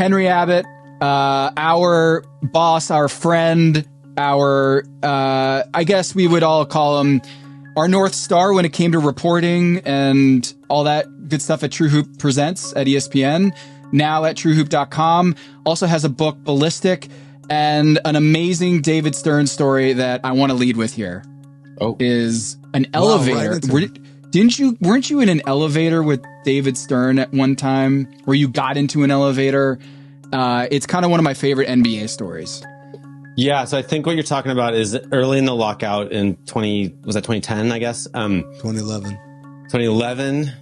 Henry Abbott, our boss, our friend, our, I guess we would all call him our North Star when it came to reporting and all that good stuff at TrueHoop Presents at ESPN, now at TrueHoop.com. Also has a book, Ballistic, and an amazing David Stern story that I want to lead with here. Is an elevator. Weren't you in an elevator with David Stern at one time where you got into an elevator? It's kind of one of my favorite NBA stories. Yeah, so I think what you're talking about is early in the lockout in 2010, I guess? 2011. 2011.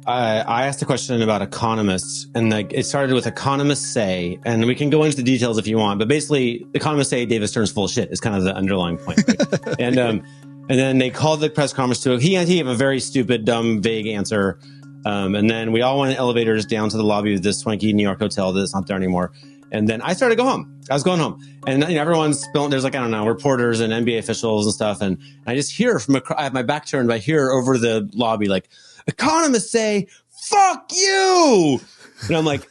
I asked a question about economists, and it started with economists say, and we can go into the details if you want, but basically economists say David Stern's full of shit is kind of the underlying point. Right? And then they called the press conference to, he gave a very stupid, dumb, vague answer. And then we all went in elevators down to the lobby of this swanky New York hotel that's not there anymore. And then I started to go home. I was going home, and everyone's spilling. There's like, I don't know, reporters and NBA officials and stuff. And I just hear I have my back turned, but I hear over the lobby, like, economists say, fuck you. And I'm like,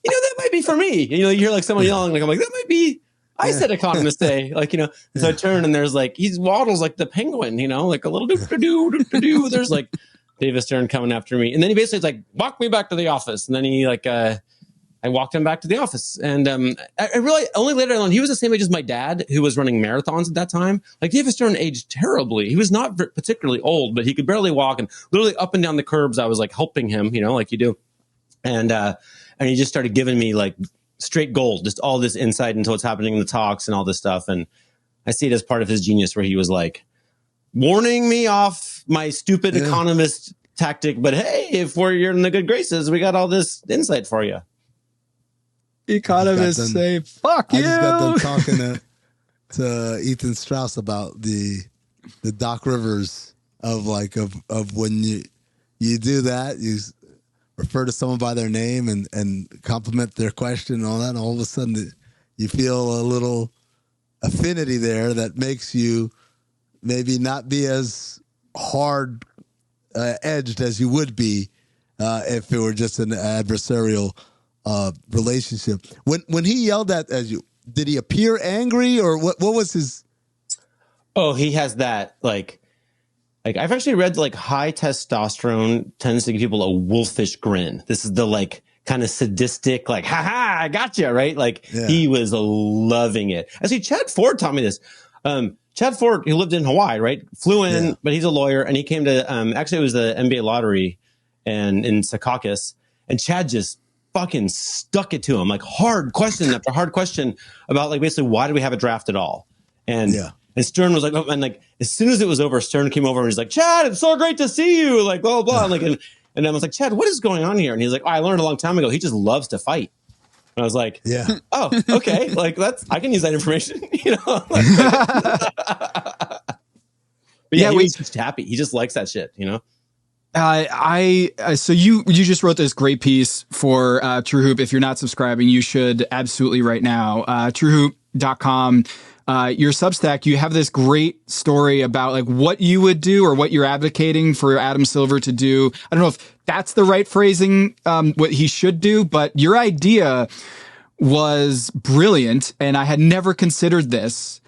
that might be for me. And, you hear like someone yelling, like, I'm like, that might be, I said economists say, like, so I turn and there's like, he waddles like the penguin, like a little do. There's like David Stern coming after me. And then he basically is like, walk me back to the office. And then he like, I walked him back to the office, and I really only later on, he was the same age as my dad, who was running marathons at that time. Like David Stern aged terribly. He was not particularly old, but he could barely walk, and literally up and down the curbs, I was like helping him, like you do, and he just started giving me like straight gold, just all this insight into what's happening in the talks and all this stuff. And I see it as part of his genius, where he was like warning me off my stupid economist tactic, but hey, if you're in the good graces, we got all this insight for you. Economists say, fuck you. I just got them talking to Ethan Strauss about the Doc Rivers of when you do that, you refer to someone by their name and compliment their question and all that, and all of a sudden you feel a little affinity there that makes you maybe not be as hard edged as you would be if it were just an adversarial relationship. When he yelled at you, did he appear angry, or what was his? Oh, he has that like I've actually read like high testosterone tends to give people a wolfish grin. This is the like kind of sadistic, like, haha, I gotcha, right? Like he was loving it. Actually, Chad Ford taught me this. Chad Ford, he lived in Hawaii, right? Flew in, but he's a lawyer, and he came to actually it was the NBA lottery and in Secaucus, and Chad just fucking stuck it to him, like hard question after hard question about like basically why do we have a draft at all? And Stern was like, oh, and like as soon as it was over, Stern came over and he's like, Chad, it's so great to see you, like blah blah blah. And I was like, Chad, what is going on here? And he's like, oh, I learned a long time ago, he just loves to fight. And I was like, oh, okay, like I can use that information, But he's just happy. He just likes that shit, So you just wrote this great piece for TrueHoop. If you're not subscribing, you should absolutely right now. TrueHoop.com, your Substack, you have this great story about like what you would do or what you're advocating for Adam Silver to do. I don't know if that's the right phrasing, what he should do, but your idea was brilliant, and I had never considered this.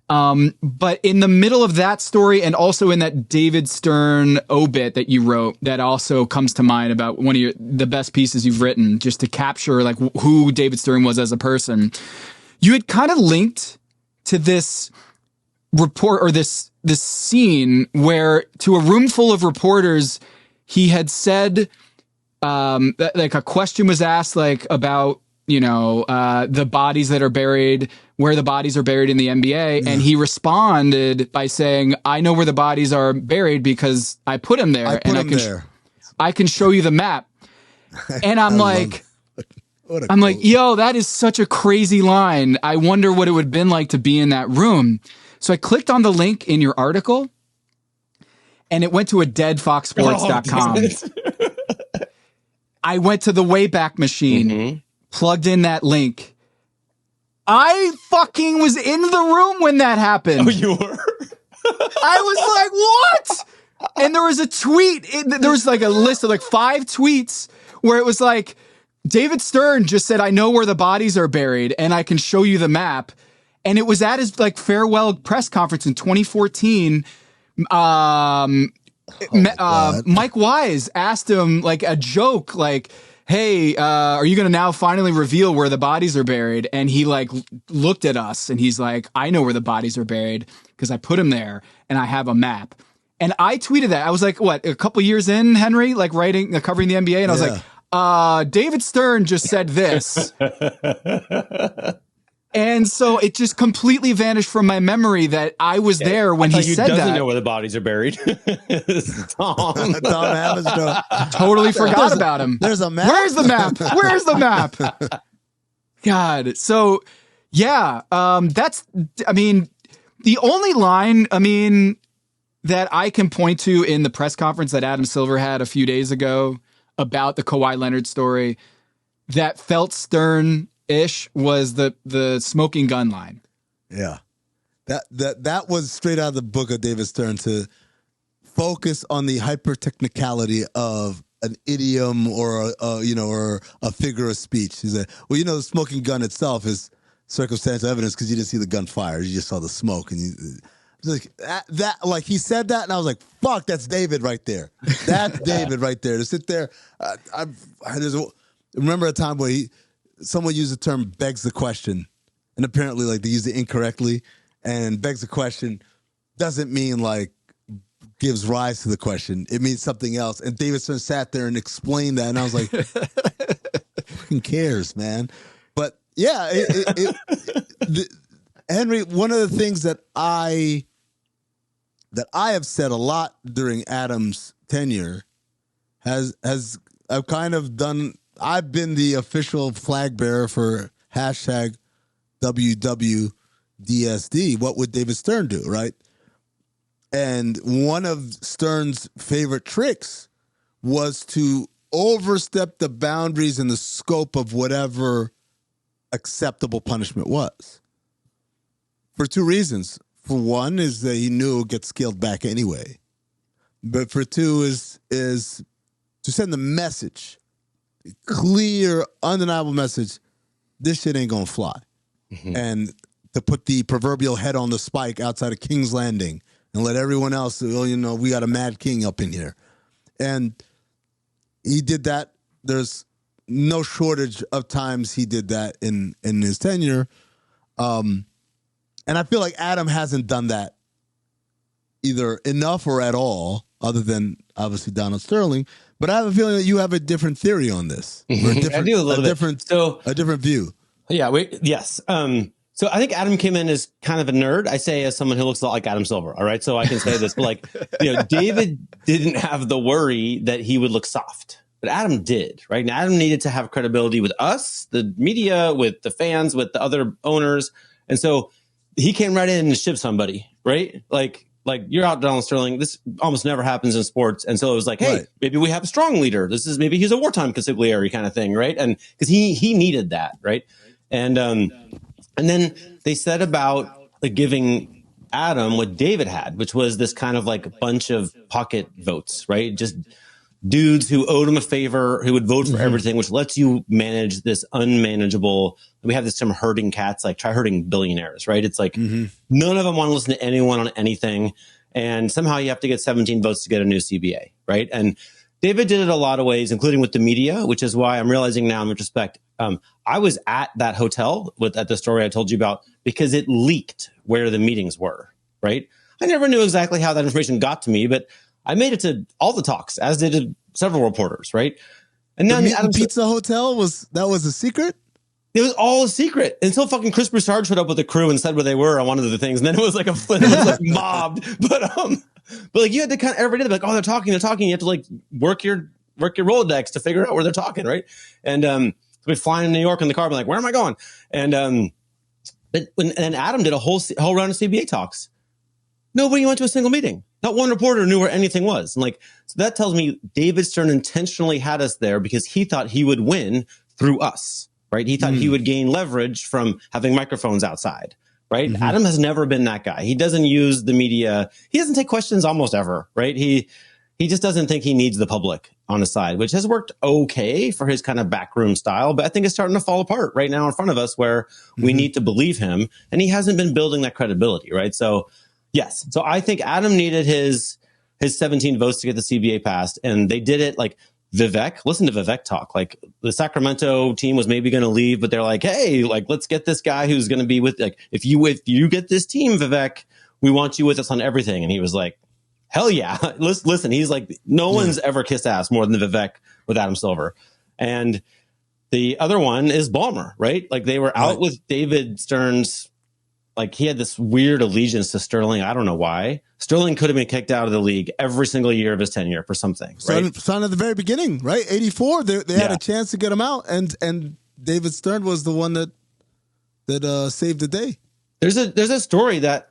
But in the middle of that story, and also in that David Stern obit that you wrote, that also comes to mind about one of the best pieces you've written, just to capture like who David Stern was as a person. You had kind of linked to this report or this scene where to a room full of reporters, he had said, that, like a question was asked, like about, the bodies that are buried, where the bodies are buried in the NBA. And he responded by saying, I know where the bodies are buried because I put them there. I can show you the map. And I'm like, yo, that is such a crazy line. I wonder what it would have been like to be in that room. So I clicked on the link in your article, and it went to a deadfoxsports.com. I went to the Wayback Machine, plugged in that link. I fucking was in the room when that happened. Oh, you were? I was like, what? And there was a tweet. There was like a list of like 5 tweets where it was like, David Stern just said, I know where the bodies are buried and I can show you the map. And it was at his like farewell press conference in 2014. Mike Wise asked him like a joke, like, hey, are you going to now finally reveal where the bodies are buried? And he like looked at us and he's like, I know where the bodies are buried because I put them there and I have a map. And I tweeted that. I was like, what, a couple years in, Henry, like covering the NBA. And I was like, David Stern just said this. And so it just completely vanished from my memory that I was there when he said that. Doesn't know where the bodies are buried. Tom Hamstring. Totally forgot about him. There's a map. Where's the map? Where's the map? God. So yeah, that's, I mean, the only line, I mean, that I can point to in the press conference that Adam Silver had a few days ago about the Kawhi Leonard story that felt Stern-ish was the smoking gun line. Yeah. That was straight out of the book of David Stern, to focus on the hyper technicality of an idiom or a figure of speech. He said, well, the smoking gun itself is circumstantial evidence because you didn't see the gun fire. You just saw the smoke. And like he said that, and I was like, fuck, that's David right there. That's David right there. To sit there. Remember a time where someone used the term begs the question, and apparently like they used it incorrectly, and begs the question doesn't mean like gives rise to the question. It means something else. And David Stern sat there and explained that, and I was like, who cares, man? But yeah, Henry, one of the things that I have said a lot during Adam's tenure I've been the official flag bearer for hashtag WWDSD. What would David Stern do, right? And one of Stern's favorite tricks was to overstep the boundaries and the scope of whatever acceptable punishment was. For two reasons. For one is that he knew it would get scaled back anyway. But for two is to send the message, clear, undeniable message, this shit ain't gonna fly. Mm-hmm. And to put the proverbial head on the spike outside of King's Landing and let everyone else, we got a mad king up in here. And he did that. There's no shortage of times he did that in his tenure. And I feel like Adam hasn't done that either enough or at all, other than obviously Donald Sterling. But I have a feeling that you have a different theory on this. I do a little bit. A different view. Yeah. Yes. So I think Adam came in as kind of a nerd. I say as someone who looks a lot like Adam Silver. All right. So I can say this, but David didn't have the worry that he would look soft, but Adam did, right? And Adam needed to have credibility with us, the media, with the fans, with the other owners. And so he came right in and shipped somebody, right? Like you're out, Donald Sterling. This almost never happens in sports. And so it was like, hey, maybe we have a strong leader. Maybe he's a wartime consigliere kind of thing, right? And because he needed that, right? And then they said about giving Adam what David had, which was this kind of like bunch of pocket votes, right? Just dudes who owed him a favor, who would vote for everything, which lets you manage this unmanageable. We have this term herding cats, like try herding billionaires, right? It's like none of them want to listen to anyone on anything. And somehow you have to get 17 votes to get a new CBA, right? And David did it a lot of ways, including with the media, which is why I'm realizing now in retrospect, I was at that hotel at the story I told you about because it leaked where the meetings were, right? I never knew exactly how that information got to me, but I made it to all the talks, as did several reporters, right? And then the Pizza Hotel was a secret? It was all a secret until fucking Chris Broussard showed up with the crew and said where they were on one of the things. And then it was like mobbed. But like you had to kind of every day be like, oh, they're talking. You have to like work your Rolodex to figure out where they're talking, right? And so we'd fly in New York in the car, be like, where am I going? And and Adam did a whole round of CBA talks. Nobody went to a single meeting. Not one reporter knew where anything was. And so that tells me David Stern intentionally had us there because he thought he would win through us, right? He thought he would gain leverage from having microphones outside, right? Mm-hmm. Adam has never been that guy. He doesn't use the media. He doesn't take questions almost ever, right? He he just doesn't think he needs the public on his side, which has worked okay for his kind of backroom style. But I think it's starting to fall apart right now in front of us where we need to believe him. And he hasn't been building that credibility, right? So, yes. So I think Adam needed his 17 votes to get the CBA passed. And they did it like Vivek. Listen to Vivek talk. Like the Sacramento team was maybe going to leave, but they're like, hey, like, let's get this guy who's going to be with, like, if you get this team, Vivek, we want you with us on everything. And he was like, hell yeah. Listen, he's like, no one's ever kissed ass more than Vivek with Adam Silver. And the other one is Balmer, right? Like they were out with David Stern's, like he had this weird allegiance to Sterling. I don't know why. Sterling could have been kicked out of the league every single year of his tenure for something, right? Starting at the very beginning, right? 84, they had a chance to get him out. And David Stern was the one that saved the day. There's a story that,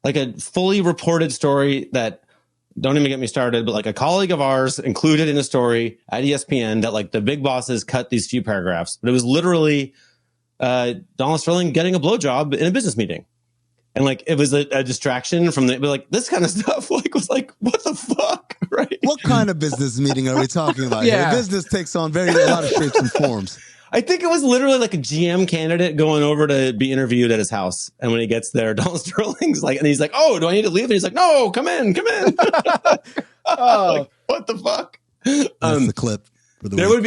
like a fully reported story that, don't even get me started, but like a colleague of ours included in a story at ESPN that like the big bosses cut these few paragraphs, but it was literally Donald Sterling getting a blowjob in a business meeting. And like, it was a distraction from but like this kind of stuff like was like, what the fuck? Right. What kind of business meeting are we talking about here? Business takes on a lot of shapes and forms. I think it was literally like a GM candidate going over to be interviewed at his house. And when he gets there, Donald Sterling's like, and he's like, oh, do I need to leave? And he's like, no, come in. Like, what the fuck? That's the clip. There would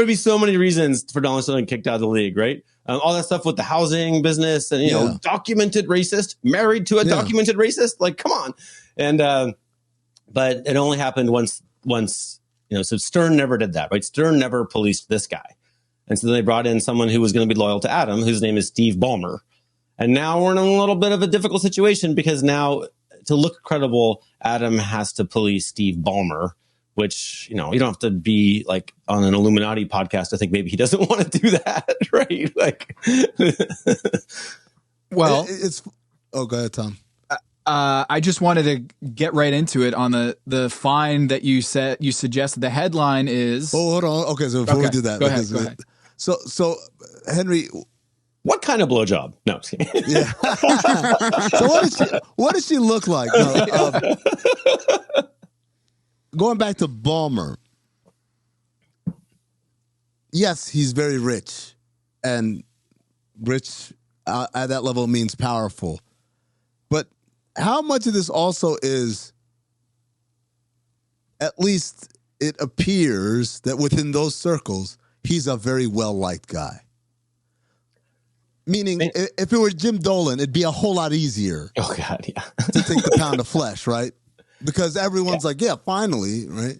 be so many reasons for Donald Sterling kicked out of the league, right? All that stuff with the housing business and, you know, documented racist, married to a documented racist. Like, come on. And, but it only happened once, you know, so Stern never did that, right? Stern never policed this guy. And so then they brought in someone who was going to be loyal to Adam, whose name is Steve Ballmer. And now we're in a little bit of a difficult situation because now to look credible, Adam has to police Steve Ballmer, which, you know, you don't have to be like on an Illuminati podcast. I think maybe he doesn't want to do that, right? Like, well, go ahead, Tom. I just wanted to get right into it on the fine that you suggested. The headline is. Oh, hold on. Okay, so before we do that, go ahead. So Henry, what kind of blowjob? No, I'm just kidding. Yeah. So what does she look like? No, going back to Balmer. Yes, he's very rich, and rich at that level means powerful. But how much of this also is, at least it appears that within those circles, he's a very well-liked guy. Meaning, if it were Jim Dolan, it'd be a whole lot easier to take the pound of flesh, right? Because everyone's like, yeah, finally, right?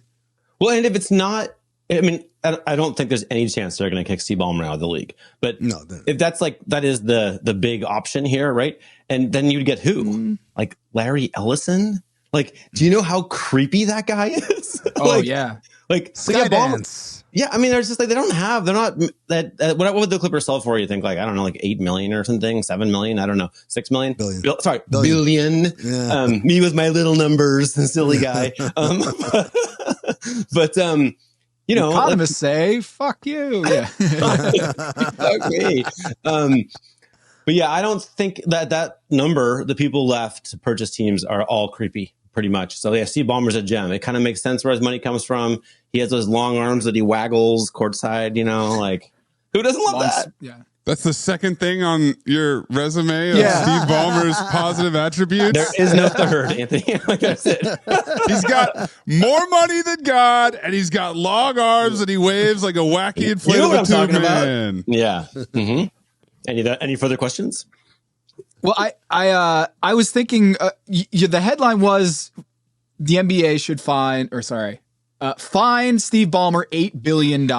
Well, and if it's not, I mean, I don't think there's any chance they're going to kick Steve Ballmer out of the league. But no, if that's like, that is the big option here, right? And then you'd get who? Mm-hmm. Like Larry Ellison? Like, do you know how creepy that guy is? Oh, like, yeah. Like, Skydance. Yeah, I mean, they're just like, they're not that. What would the Clippers sell for? You think like, I don't know, like 8 million or something, 7 million, I don't know, 6 million, billion. Yeah. Me with my little numbers, silly guy. But you know, economists say, "Fuck you." Yeah, fuck me. But yeah, I don't think that number, the people left to purchase teams, are all creepy. Pretty much. So yeah, Steve Ballmer's a gem. It kind of makes sense where his money comes from. He has those long arms that he waggles courtside, you know, like who doesn't love that? Yeah. That's the second thing on your resume of Steve Ballmer's positive attributes. There is no third, Anthony. Like that's it. He's got more money than God, and he's got long arms, and he waves like a wacky inflatable tube man. Yeah. Mm-hmm. Any further questions? Well, I was thinking the headline was the NBA should fine Steve Ballmer $8 billion.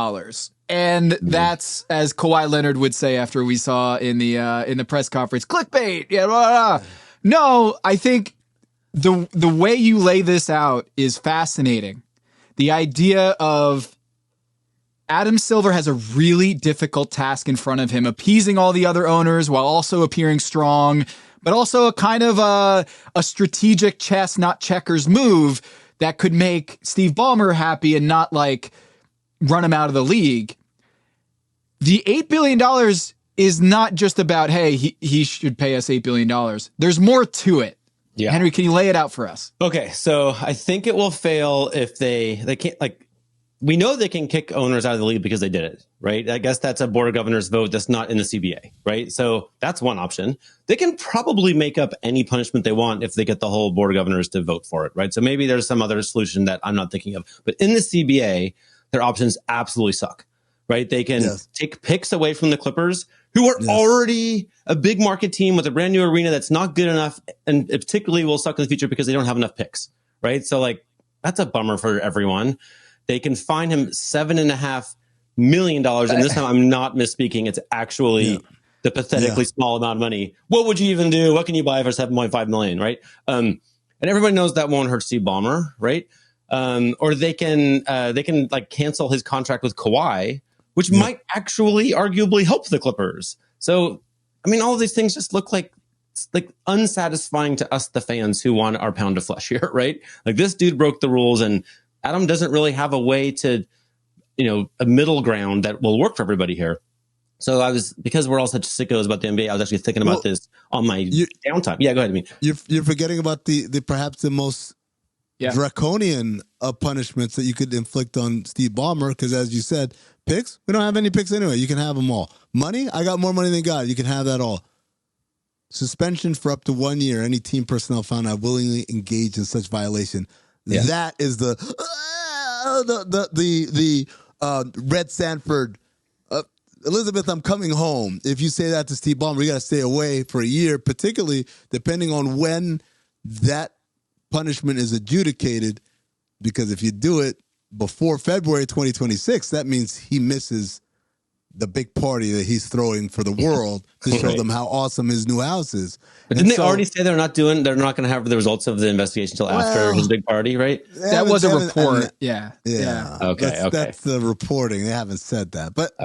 And that's, as Kawhi Leonard would say after we saw in the press conference, clickbait. Yeah, blah, blah, blah. No, I think the way you lay this out is fascinating. The idea of Adam Silver has a really difficult task in front of him, appeasing all the other owners while also appearing strong, but also a kind of a strategic chess, not checkers move that could make Steve Ballmer happy and not like run him out of the league. The $8 billion is not just about, hey, he should pay us $8 billion. There's more to it. Yeah. Henry, can you lay it out for us? Okay, so I think it will fail if they can't, like, we know they can kick owners out of the league because they did it, right? I guess that's a board of governors vote that's not in the CBA, right? So that's one option. They can probably make up any punishment they want if they get the whole board of governors to vote for it, right? So maybe there's some other solution that I'm not thinking of. But in the CBA, their options absolutely suck, right? They can take picks away from the Clippers, who are already a big market team with a brand new arena that's not good enough, and it particularly will suck in the future because they don't have enough picks, right? So, like, that's a bummer for everyone. They can fine him $7.5 million. And this time I'm not misspeaking. It's actually the pathetically small amount of money. What would you even do? What can you buy for $7.5 million, right? And everybody knows that won't hurt Steve Ballmer, right? Or they can like cancel his contract with Kawhi, which might actually arguably help the Clippers. So, I mean, all of these things just look like unsatisfying to us, the fans who want our pound of flesh here, right? Like, this dude broke the rules, and Adam doesn't really have a way to, a middle ground that will work for everybody here. So because we're all such sickos about the NBA, I was actually thinking about this on my downtime. Yeah, go ahead. I mean, you're forgetting about the perhaps the most draconian of punishments that you could inflict on Steve Ballmer, because as you said, picks, we don't have any picks anyway. You can have them all. Money, I got more money than God. You can have that all. Suspension for up to 1 year. Any team personnel found out willingly engaged in such violation. Yeah. That is the Red Sanford, Elizabeth, I'm coming home. If you say that to Steve Ballmer, you got to stay away for a year, particularly depending on when that punishment is adjudicated, because if you do it before February 2026, that means he misses the big party that he's throwing for the world to show them how awesome his new house is. But didn't they already say they're not going to have the results of the investigation until after his big party, right? That was a report. Yeah. Okay. That's the reporting. They haven't said that. But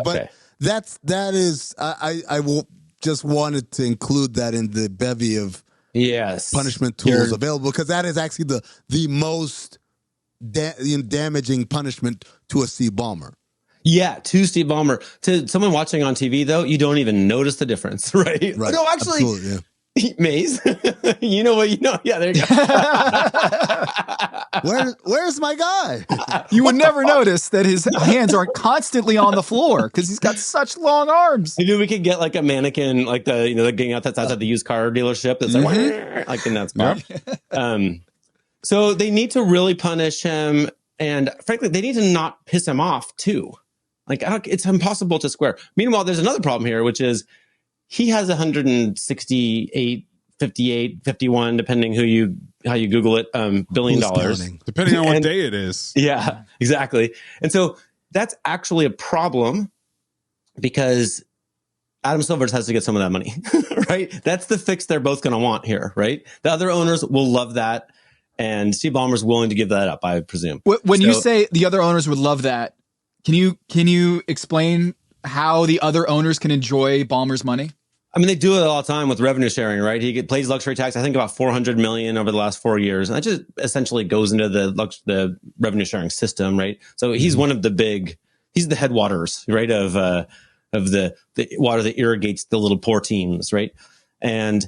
that is, I will just wanted to include that in the bevy of punishment tools available, because that is actually the most damaging punishment to a Steve Ballmer. Yeah, to Steve Ballmer. To someone watching on TV, though, you don't even notice the difference, right? No, actually, Maze, you know what? Yeah, there you go. Where's my guy? You would never notice that his hands aren't constantly on the floor because he's got such long arms. Maybe we could get like a mannequin, like the getting out that's outside the used car dealership. That's like in that spot. So they need to really punish him, and frankly, they need to not piss him off too. Like, it's impossible to square. Meanwhile, there's another problem here, which is he has 168, 58, 51, depending how you Google it, $1 billion. Depending on what day it is. Yeah, exactly. And so that's actually a problem, because Adam Silver has to get some of that money, right? That's the fix they're both going to want here, right? The other owners will love that, and Steve Ballmer's willing to give that up, I presume. When you say the other owners would love that, can you explain how the other owners can enjoy Ballmer's money? I mean, they do it all the time with revenue sharing, right? He pays luxury tax, I think about $400 million over the last 4 years. And that just essentially goes into the revenue sharing system, right? So he's one of he's the headwaters, right? Of the water that irrigates the little poor teams, right? And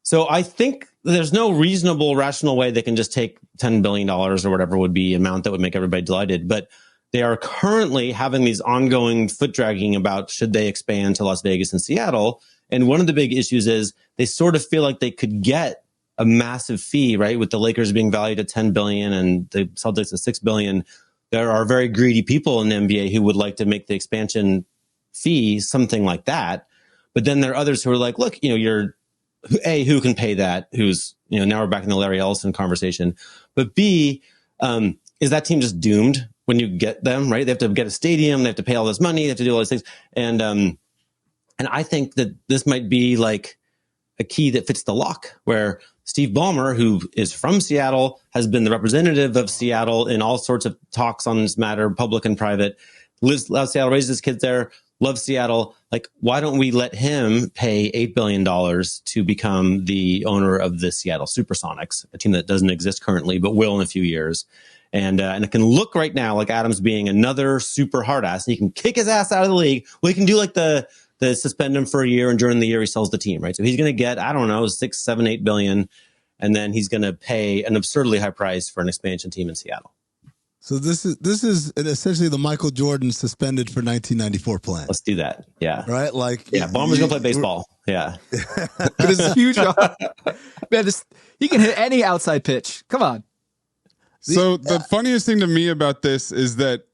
so I think there's no reasonable, rational way they can just take $10 billion or whatever would be amount that would make everybody delighted. But they are currently having these ongoing foot dragging about should they expand to Las Vegas and Seattle. And one of the big issues is they sort of feel like they could get a massive fee, right? With the Lakers being valued at $10 billion and the Celtics at $6 billion. There are very greedy people in the NBA who would like to make the expansion fee something like that. But then there are others who are like, look, who can pay that? Who's, now we're back in the Larry Ellison conversation. But B, is that team just doomed when you get them, right? They have to get a stadium, they have to pay all this money, they have to do all these things. And I think that this might be like a key that fits the lock, where Steve Ballmer, who is from Seattle, has been the representative of Seattle in all sorts of talks on this matter, public and private, loves Seattle, raises his kids there, loves Seattle. Like, why don't we let him pay $8 billion to become the owner of the Seattle Supersonics, a team that doesn't exist currently, but will in a few years. And it can look right now like Adams being another super hard ass. He can kick his ass out of the league. Well, he can do like the suspend him for a year, and during the year he sells the team, right? So he's going to get, I don't know, 6, 7, 8 billion. and then he's going to pay an absurdly high price for an expansion team in Seattle. So this is essentially the Michael Jordan suspended for 1994 plan. Let's do that. Yeah. Right? Like, yeah, Balmer's going to play baseball. Yeah. But it's huge. Man, he can hit any outside pitch. Come on. So the funniest thing to me about this is that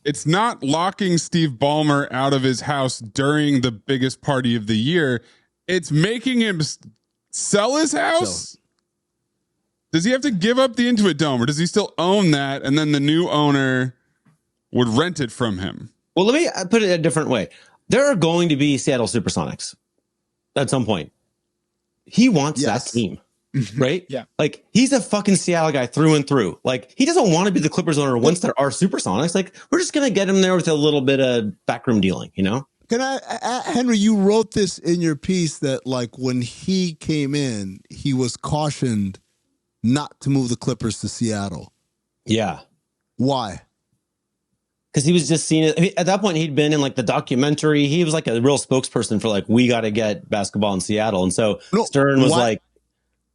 it's not locking Steve Ballmer out of his house during the biggest party of the year. It's making him sell his house. Does he have to give up the Intuit Dome, or does he still own that, and then the new owner would rent it from him? Well, let me put it a different way. There are going to be Seattle Supersonics at some point. He wants that team, right? Yeah. Like, he's a fucking Seattle guy through and through. Like, he doesn't want to be the Clippers owner once there are Supersonics. Like, we're just going to get him there with a little bit of backroom dealing, you know? Can Henry, you wrote this in your piece that, like, when he came in, he was cautioned not to move the Clippers to Seattle. Yeah. Why? Because he was just seen at that point. He'd been in like the documentary. He was like a real spokesperson for like, we got to get basketball in Seattle. And so Stern was like,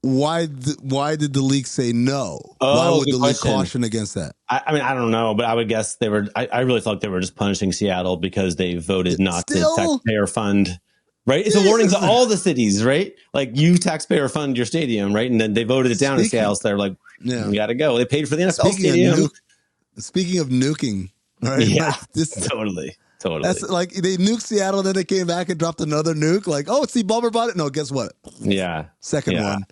why did the league say no? Oh, why would the league question. caution against that? I mean, I don't know, but I would guess they were. I really thought they were just punishing Seattle because they voted not to taxpayer fund. Right. It's a warning to all the cities, right? Like, you taxpayer fund your stadium, right? And then they voted it down in Seattle. So they're like, we got to go. They paid for the NFL stadium. Speaking of nuking, right? Yeah, like totally. That's like, they nuked Seattle, then they came back and dropped another nuke. Like, oh, Steve Ballmer bought it. No, guess what? Yeah. Second one.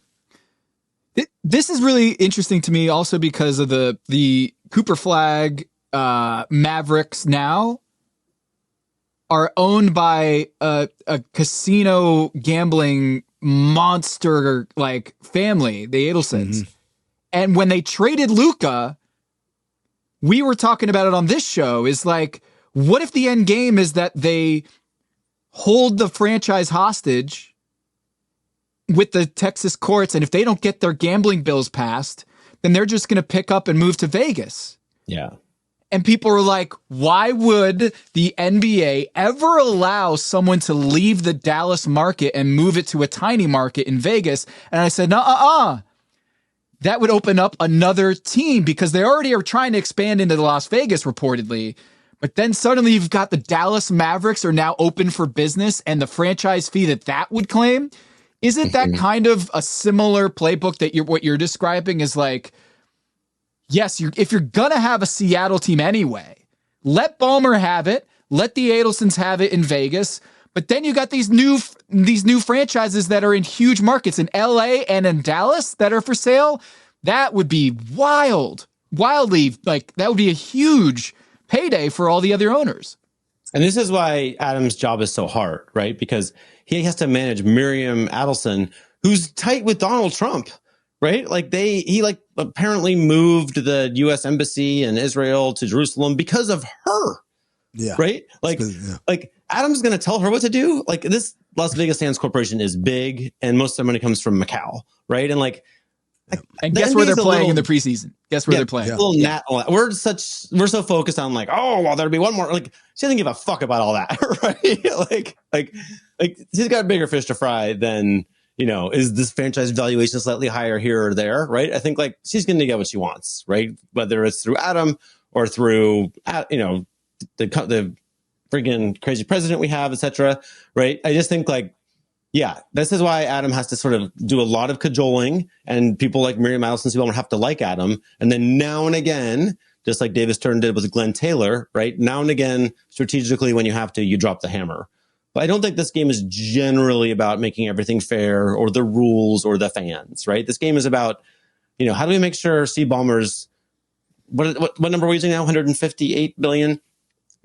This is really interesting to me also because of the Cooper Flag Mavericks now are owned by a casino gambling monster like family, the Adelsons. Mm-hmm. And when they traded Luka, we were talking about it on this show, is like, what if the end game is that they hold the franchise hostage with the Texas courts, and if they don't get their gambling bills passed, then they're just going to pick up and move to Vegas? Yeah. And people were like, why would the NBA ever allow someone to leave the Dallas market and move it to a tiny market in Vegas? And I said, no, that would open up another team, because they already are trying to expand into Las Vegas reportedly. But then suddenly you've got the Dallas Mavericks are now open for business, and the franchise fee that would claim. Isn't that kind of a similar playbook that what you're describing is like, yes, if you're going to have a Seattle team anyway, let Balmer have it, let the Adelsons have it in Vegas, but then you got these new franchises that are in huge markets in LA and in Dallas that are for sale. That would be wildly, like, that would be a huge payday for all the other owners. And this is why Adam's job is so hard, right? Because he has to manage Miriam Adelson, who's tight with Donald Trump, right? Like, he apparently moved the U.S. embassy in Israel to Jerusalem because of her. Yeah. Right? Like Adam's going to tell her what to do. Like, this Las Vegas Sands Corporation is big, and most of the money comes from Macau, right? And like, and guess where they're playing in the preseason? Guess where they're playing? We're so focused on like, oh, well, there'll be one more. Like, she doesn't give a fuck about all that, right? like she's got bigger fish to fry than, is this franchise valuation slightly higher here or there, right? I think like she's going to get what she wants, right? Whether it's through Adam or through, the freaking crazy president we have, etc. Right? I just think like, yeah, this is why Adam has to sort of do a lot of cajoling, and people like Miriam Adelson will have to like Adam. And then now and again, just like David Stern did with Glenn Taylor, right? Now and again, strategically, when you have to, you drop the hammer. But I don't think this game is generally about making everything fair or the rules or the fans, right? This game is about, how do we make sure Steve Ballmer's, what number are we using now? 158 billion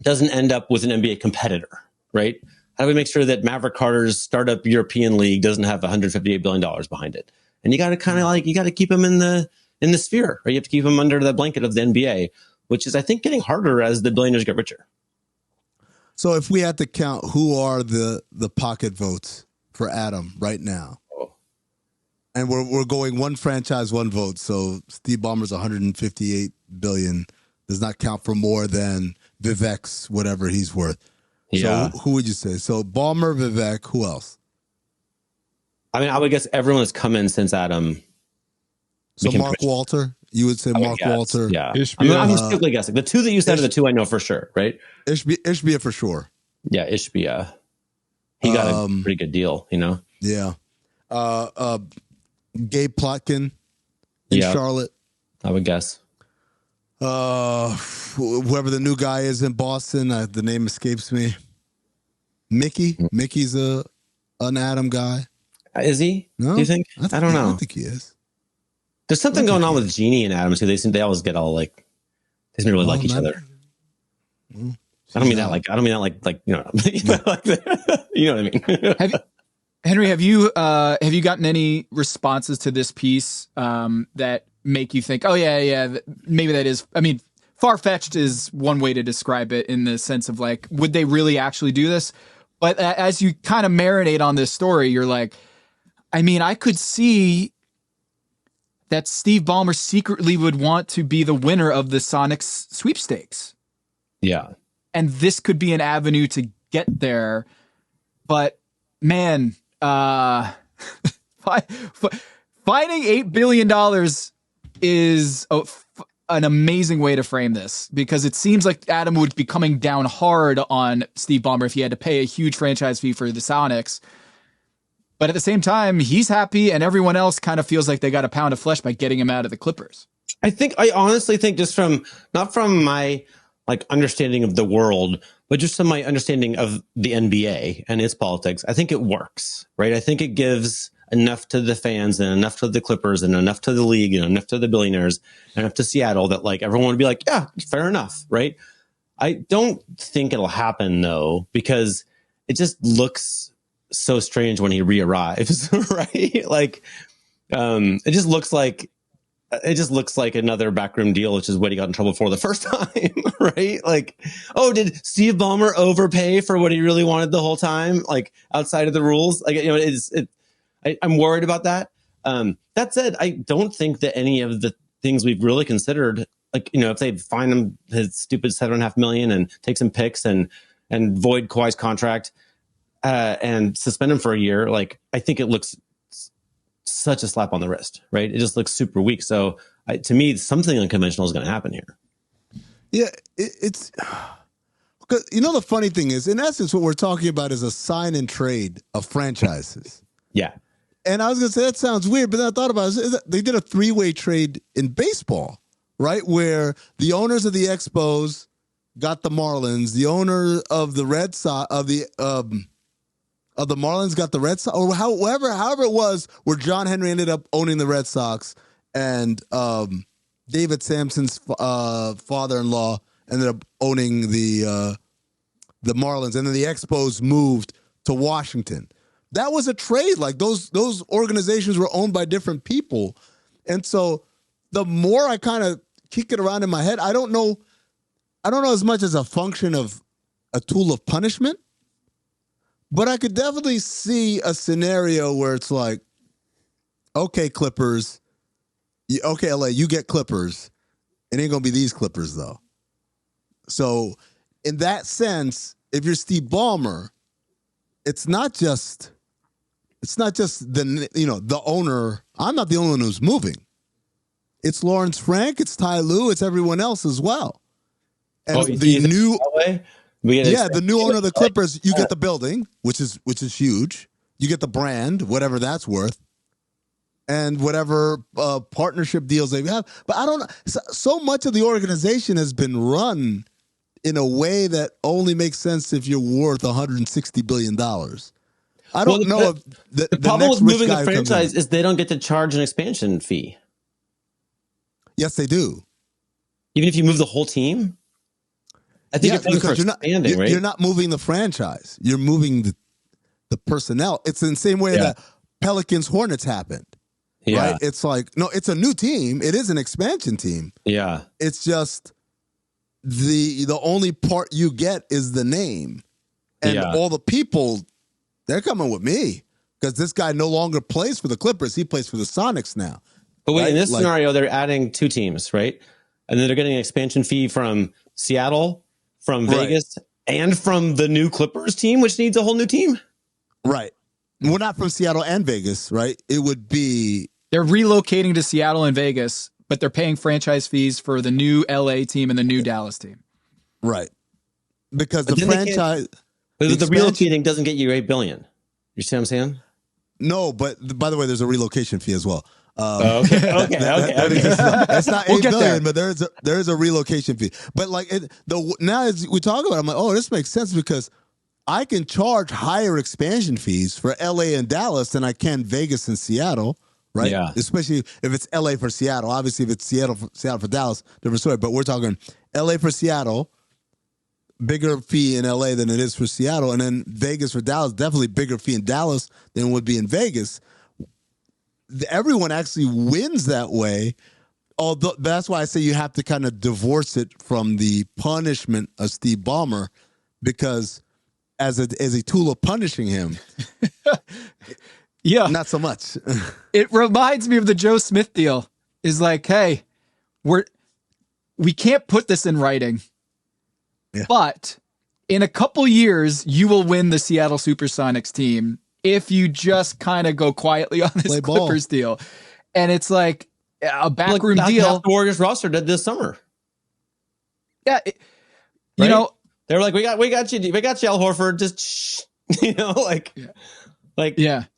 doesn't end up with an NBA competitor, right? How do we make sure that Maverick Carter's startup European league doesn't have $158 billion behind it? And you got to kind of you got to keep them in the sphere, or you have to keep them under the blanket of the NBA, which is, I think, getting harder as the billionaires get richer. So if we had to count who are the pocket votes for Adam right now, and we're going one franchise, one vote. So Steve Ballmer's 158 billion does not count for more than Vivek's whatever he's worth. Yeah. So who would you say? So Balmer, Vivek, who else? I mean, I would guess everyone that's come in since Adam So Mark Walter, you would say Mark Walter. Yeah. Ishbia. I'm strictly guessing. The two that you said are the two I know for sure, right? Ishbia for sure. Yeah, Ishbia. He got a pretty good deal, you know? Yeah. Gabe Plotkin in Charlotte. I would guess. Whoever the new guy is in Boston, the name escapes me. Mickey's an Adam guy. Is he? No? Do you think? I don't know. I think he is. There's something going on with Jeannie and Adam too. They always get all like they seem to really like each other. I don't mean that like you know you know what I mean. Henry, have you gotten any responses to this piece that make you think, oh yeah, maybe that is? I mean, far-fetched is one way to describe it in the sense of like, would they really actually do this? But as you kind of marinate on this story, you're like, I mean, I could see that Steve Ballmer secretly would want to be the winner of the Sonics sweepstakes. Yeah. And this could be an avenue to get there. But man, finding $8 billion is an amazing way to frame this, because it seems like Adam would be coming down hard on Steve Ballmer if he had to pay a huge franchise fee for the Sonics. But at the same time, he's happy and everyone else kind of feels like they got a pound of flesh by getting him out of the Clippers. I honestly think just not from my like understanding of the world, but just from my understanding of the NBA and its politics, I think it works, right? I think it gives enough to the fans and enough to the Clippers and enough to the league and enough to the billionaires and enough to Seattle that like everyone would be like, yeah, fair enough, right? I don't think it'll happen though, because it just looks so strange when he re-arrives, right? Like, it just looks like another backroom deal, which is what he got in trouble for the first time, right? Like, oh, did Steve Ballmer overpay for what he really wanted the whole time, like outside of the rules? Like, you know, I'm worried about that. That said, I don't think that any of the things we've really considered, like, you know, if they fine him his stupid $7.5 million and take some picks and void Kawhi's contract, and suspend him for a year, like, I think it looks such a slap on the wrist, right? It just looks super weak. So to me, something unconventional is going to happen here. Yeah, it's because, you know, the funny thing is, in essence, what we're talking about is a sign and trade of franchises. Yeah. And I was going to say, that sounds weird, but then I thought about it. They did a three-way trade in baseball, right? Where the owners of the Expos got the Marlins, the owner of the Red Sox, of the Marlins got the Red Sox, or however it was, where John Henry ended up owning the Red Sox, and David Sampson's father-in-law ended up owning the Marlins, and then the Expos moved to Washington. That was a trade. Like, those organizations were owned by different people, and so the more I kind of kick it around in my head, I don't know as much as a function of a tool of punishment. But I could definitely see a scenario where it's like, okay, Clippers, okay, LA, you get Clippers. It ain't going to be these Clippers, though. So in that sense, if you're Steve Ballmer, it's not just the owner. I'm not the only one who's moving. It's Lawrence Frank, it's Ty Lue, it's everyone else as well. And the new owner of the Clippers, you get the building, which is huge. You get the brand, whatever that's worth, and whatever partnership deals they have. But I don't know. So much of the organization has been run in a way that only makes sense if you're worth $160 billion. I don't know if the problem with moving a franchise is they don't get to charge an expansion fee. Yes, they do. Even if you move the whole team? I think you're not moving the franchise. You're moving the personnel. It's in the same way that Pelicans Hornets happened. Yeah. Right? It's like, no, it's a new team. It is an expansion team. Yeah. It's just the only part you get is the name. And all the people, they're coming with me. Because this guy no longer plays for the Clippers. He plays for the Sonics now. But wait, in this scenario, they're adding two teams, right? And then they're getting an expansion fee from Seattle, from Vegas, and from the new Clippers team, which needs a whole new team. Right. Well, not from Seattle and Vegas, right? It would be They're relocating to Seattle and Vegas, but they're paying franchise fees for the new LA team and the new Dallas team. Right. Because the franchise. But the relocating doesn't get you $8 billion. You see what I'm saying? No, but by the way, there's a relocation fee as well. Okay. It's not $8 billion, but there is a relocation fee. But like now as we talk about it, I'm like, oh, this makes sense because I can charge higher expansion fees for LA and Dallas than I can Vegas and Seattle, right? Yeah. Especially if it's LA for Seattle. Obviously, if it's Seattle for Dallas, different story. But we're talking LA for Seattle, bigger fee in LA than it is for Seattle, and then Vegas for Dallas, definitely bigger fee in Dallas than would be in Vegas. Everyone actually wins that way. Although that's why I say you have to kind of divorce it from the punishment of Steve Ballmer, because as a tool of punishing him, yeah, not so much. It reminds me of the Joe Smith deal. Is like, hey, we can't put this in writing. Yeah. But in a couple years, you will win the Seattle Supersonics team if you just kind of go quietly on this Clippers deal. And it's like a backroom deal. Half the Warriors roster did this summer. Yeah. You know, they were like, we got you, Al Horford. Just,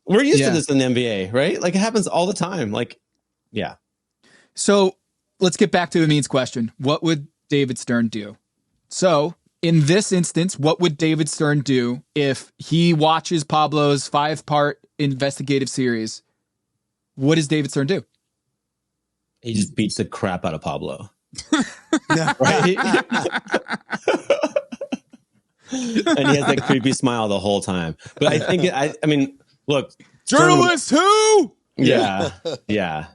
we're used to this in the NBA, right? Like it happens all the time. Like, yeah. So let's get back to Amin's question. What would David Stern do? So in this instance, what would David Stern do if he watches Pablo's 5-part investigative series? What does David Stern do? He just beats the crap out of Pablo. Right? And he has that creepy smile the whole time. But I think, I mean, look. Journalist who? Yeah. Yeah.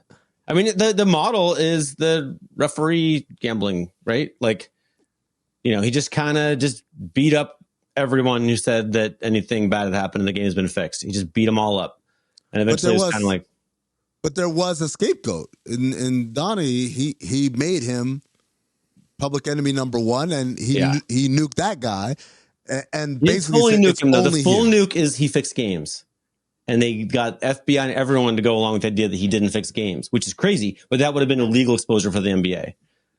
I mean, the model is the referee gambling, right? Like, you know, he just kind of just beat up everyone who said that anything bad had happened and the game has been fixed. He just beat them all up. And eventually it's kind of like. But there was a scapegoat. In Donnie, he made him public enemy number one, and he nuked that guy. And basically fully nuked him, though. The full nuke is he fixed games. And they got FBI and everyone to go along with the idea that he didn't fix games, which is crazy. But that would have been a legal exposure for the NBA.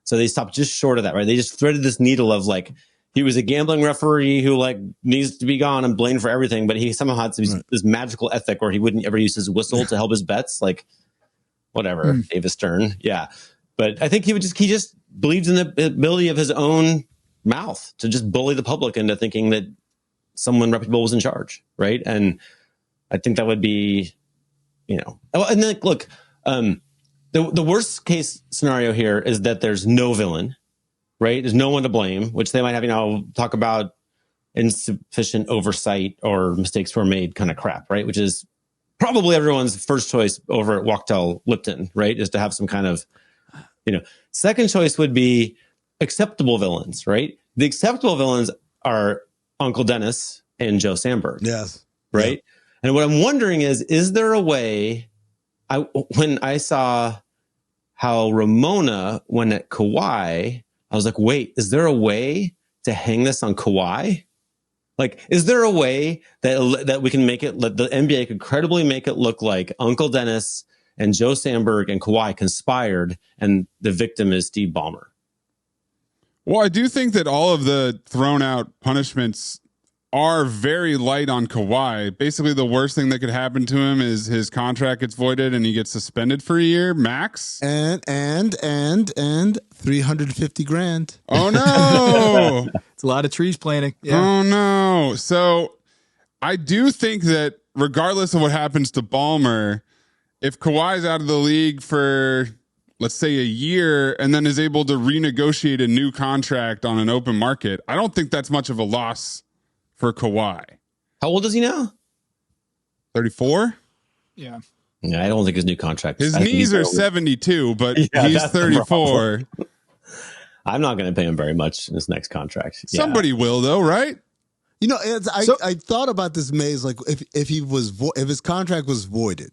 So they stopped just short of that, right? They just threaded this needle of like, he was a gambling referee who like needs to be gone and blamed for everything, but he somehow had this magical ethic where he wouldn't ever use his whistle to help his bets. Like, whatever, David Stern. Yeah. But I think he just believes in the ability of his own mouth to just bully the public into thinking that someone reputable was in charge, right? And I think that would be, you know, and then look, the worst case scenario here is that there's no villain, right? There's no one to blame, which they might have, you know, talk about insufficient oversight or mistakes were made kind of crap, right? Which is probably everyone's first choice over at Wachtell Lipton, right? Is to have some kind of, you know, second choice would be acceptable villains, right? The acceptable villains are Uncle Dennis and Joe Sandberg. Yes. Right. Yeah. And what I'm wondering is there a way, when I saw how Ramona went at Kawhi, I was like, wait, is there a way to hang this on Kawhi? Like, is there a way that we can make it, the NBA could credibly make it look like Uncle Dennis and Joe Sandberg and Kawhi conspired and the victim is Steve Ballmer? Well, I do think that all of the thrown out punishments are very light on Kawhi. Basically, the worst thing that could happen to him is his contract gets voided and he gets suspended for a year max. And $350,000. Oh no. It's a lot of trees planting. Yeah. Oh no. So I do think that regardless of what happens to Balmer, if Kawhi's out of the league for, let's say, a year and then is able to renegotiate a new contract on an open market, I don't think that's much of a loss for Kawhi. How old is he now? 34? Yeah. Yeah, I don't think his new contract. His knees are 72, but he's 34. I'm not going to pay him very much in his next contract. Somebody will, though, right? You know, I thought about this, Maze. Like, if his contract was voided,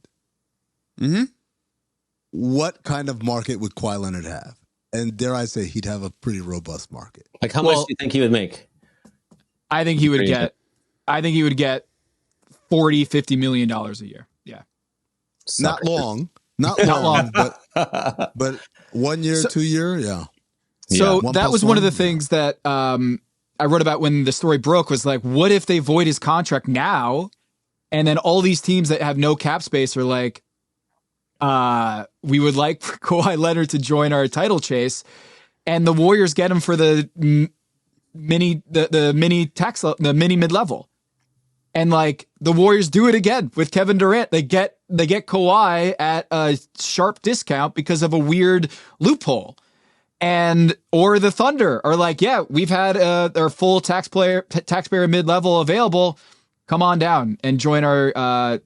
what kind of market would Kawhi Leonard have? And dare I say, he'd have a pretty robust market. Like, how much do you think he would make? I think he would get $40-50 million a year. Yeah. Not long. Not long, but 1 year, 2 year, yeah. So Yeah. that was one of the things that I wrote about when the story broke was like, what if they void his contract now? And then all these teams that have no cap space are like, we would like Kawhi Leonard to join our title chase. And the Warriors get him for the mini mid-level. And like the Warriors do it again with Kevin Durant. They get Kawhi at a sharp discount because of a weird loophole. Or the Thunder are like, yeah, we've had our full taxpayer mid-level available. Come on down and join our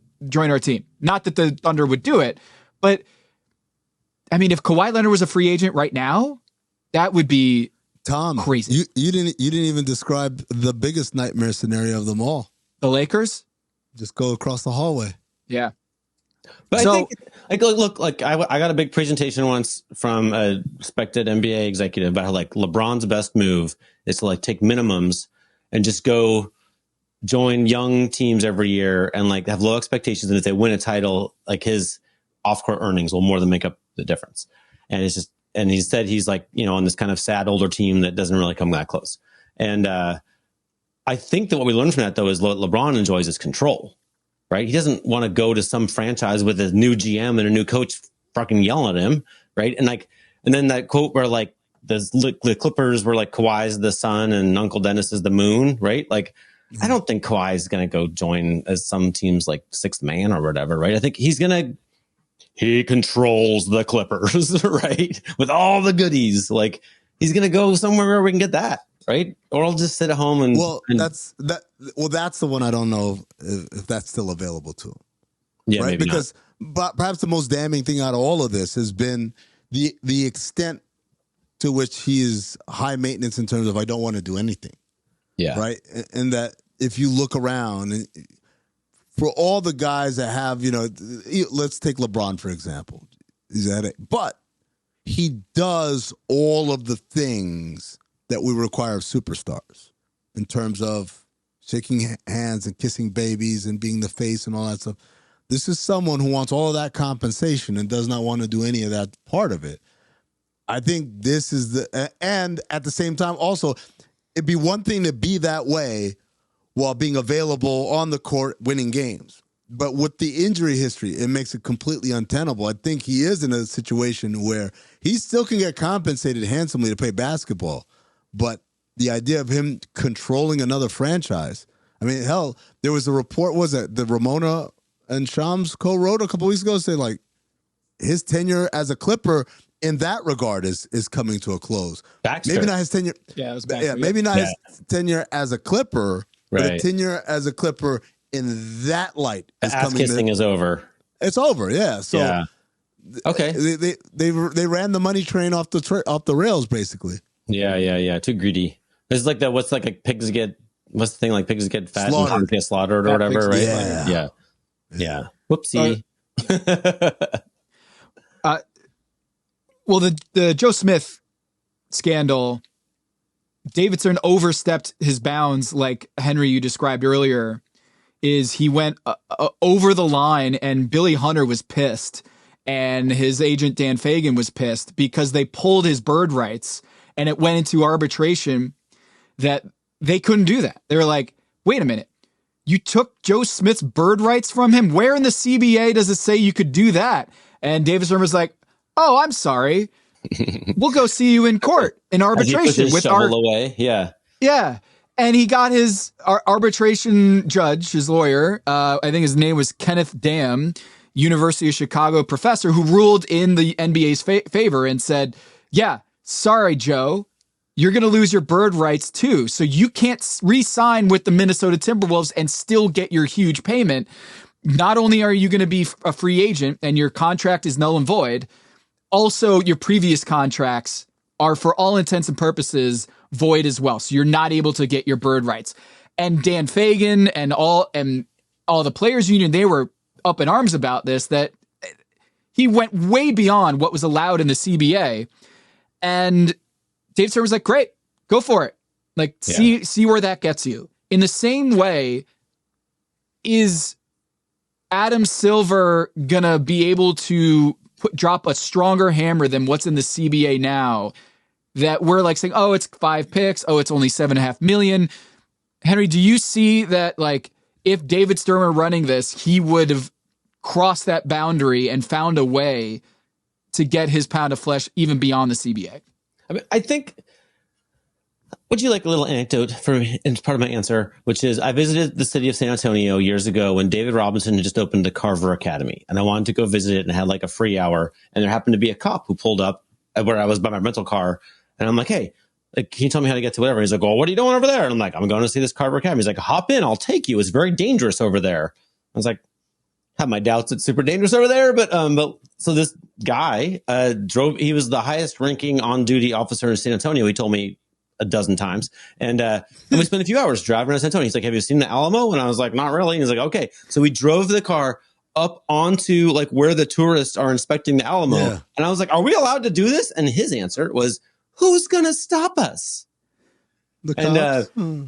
team. Not that the Thunder would do it, but I mean, if Kawhi Leonard was a free agent right now, that would be crazy. You didn't even describe the biggest nightmare scenario of them all. The Lakers? Just go across the hallway. Yeah. But I think, I got a big presentation once from a respected NBA executive about how like LeBron's best move is to like take minimums and just go join young teams every year and like have low expectations. And if they win a title, like his off-court earnings will more than make up the difference. And it's just, and he said he's like, on this kind of sad older team that doesn't really come that close. And I think that what we learned from that though is what LeBron enjoys is control. Right? He doesn't want to go to some franchise with a new GM and a new coach fucking yelling at him. Right. And then that quote where like the Clippers were like Kawhi's the sun and Uncle Dennis is the moon. Right. Like, I don't think Kawhi is going to go join as some teams like sixth man or whatever. Right. I think he controls the Clippers, right? With all the goodies. Like he's going to go somewhere where we can get that. Right. Or I'll just sit at home and that's the one I don't know if that's still available to him. Yeah, right. Maybe because but perhaps the most damning thing out of all of this has been the extent to which he is high maintenance in terms of I don't want to do anything. Yeah. Right. And that if you look around and for all the guys that have, let's take LeBron, for example. He's at it, but he does all of the things that we require of superstars in terms of shaking hands and kissing babies and being the face and all that stuff. This is someone who wants all of that compensation and does not want to do any of that part of it. I think this is and at the same time, also, it'd be one thing to be that way while being available on the court, winning games. But with the injury history, it makes it completely untenable. I think he is in a situation where he still can get compensated handsomely to play basketball. But the idea of him controlling another franchise, I mean, hell, there was a report, was it the Ramona and Shams co-wrote a couple weeks ago saying like his tenure as a Clipper in that regard is coming to a close. Baxter. Maybe not his tenure. Yeah, it was Baxter. Yeah, maybe not his tenure as a Clipper, but a tenure as a Clipper in that light is ass coming. Kissing is over. It's over. Yeah. So yeah. Okay. They ran the money train off the rails basically. Yeah. Too greedy. It's like that. What's the thing pigs get fat and get slaughtered or whatever, right? Yeah. Yeah. Whoopsie. Well, the Joe Smith scandal, Davidson overstepped his bounds, like Henry, you described earlier, is he went over the line and Billy Hunter was pissed and his agent Dan Fagan was pissed because they pulled his bird rights and it went into arbitration that they couldn't do that. They were like, wait a minute. You took Joe Smith's bird rights from him? Where in the CBA does it say you could do that? And Davidson was like, oh, I'm sorry. We'll go see you in court in arbitration with our away. Yeah. Yeah. And he got his arbitration judge, his lawyer. I think his name was Kenneth Dam, University of Chicago professor, who ruled in the NBA's favor and said, yeah, sorry, Joe, you're going to lose your bird rights too. So you can't re-sign with the Minnesota Timberwolves and still get your huge payment. Not only are you going to be a free agent and your contract is null and void, also your previous contracts are for all intents and purposes void as well. So you're not able to get your bird rights. And Dan Fagan and all the players union, they were up in arms about this, that he went way beyond what was allowed in the CBA. And Dave Stern was like, great, go for it. Like, see where that gets you. In the same way, is Adam Silver gonna be able to drop a stronger hammer than what's in the CBA now, that we're like saying, oh, it's 5 picks. Oh, it's only $7.5 million. Henry, do you see that, like, if David Stern were running this, he would have crossed that boundary and found a way to get his pound of flesh even beyond the CBA? I mean, I think, would you like a little anecdote for as part of my answer, which is I visited the city of San Antonio years ago when David Robinson had just opened the Carver Academy, and I wanted to go visit it and had like a free hour. And there happened to be a cop who pulled up where I was by my rental car. And I'm like, hey, like, can you tell me how to get to whatever? He's like, well, what are you doing over there? And I'm like, I'm going to see this Carver Academy. He's like, hop in, I'll take you. It's very dangerous over there. I was like, have my doubts it's super dangerous over there. But so this guy he was the highest ranking on duty officer in San Antonio. He told me a dozen times. And we spent a few hours driving around San Antonio. He's like, have you seen the Alamo? And I was like, not really. And he's like, okay. So we drove the car up onto like where the tourists are inspecting the Alamo. Yeah. And I was like, are we allowed to do this? And his answer was, who's going to stop us? And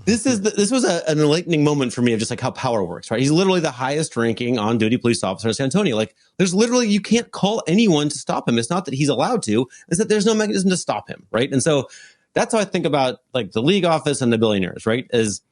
this was an enlightening moment for me of just like how power works, right? He's literally the highest ranking on duty police officer in San Antonio. Like, there's literally, you can't call anyone to stop him. It's not that he's allowed to, it's that there's no mechanism to stop him, right? And so that's how I think about like the league office and the billionaires, right? Is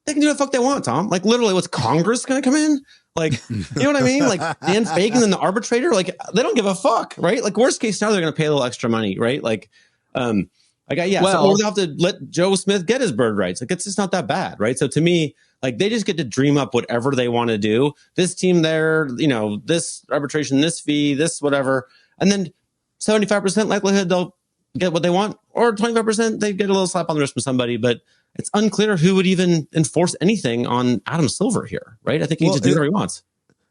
they can do what the fuck they want, Tom. Like, literally, what's Congress going to come in? Like, you know what I mean? Like Dan Fagan and the arbitrator, like, they don't give a fuck, right? Like, worst case scenario, they're going to pay a little extra money, right? Like, or they'll have to let Joe Smith get his bird rights. Like, it's just not that bad, right? So to me, like, they just get to dream up whatever they want to do. This team there, you know, this arbitration, this fee, this whatever. And then 75% likelihood they'll get what they want, or 25% they get a little slap on the wrist from somebody. But it's unclear who would even enforce anything on Adam Silver here, right? I think he can just do whatever he wants.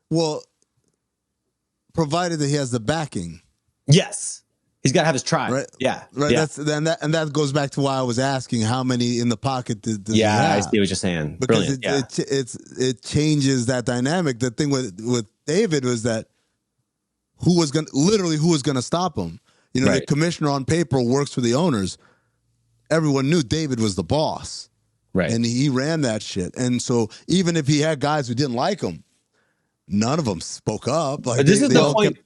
Well, provided that he has the backing. Yes. He's got to have his tribe. Right. Yeah. Right. Yeah. That goes back to why I was asking how many in the pocket did he have? I see what you're saying. Because it changes that dynamic. The thing with David was that who was going to stop him? You know, The commissioner on paper works for the owners. Everyone knew David was the boss. Right. And he ran that shit. And so even if he had guys who didn't like him, none of them spoke up. Like, this is the point.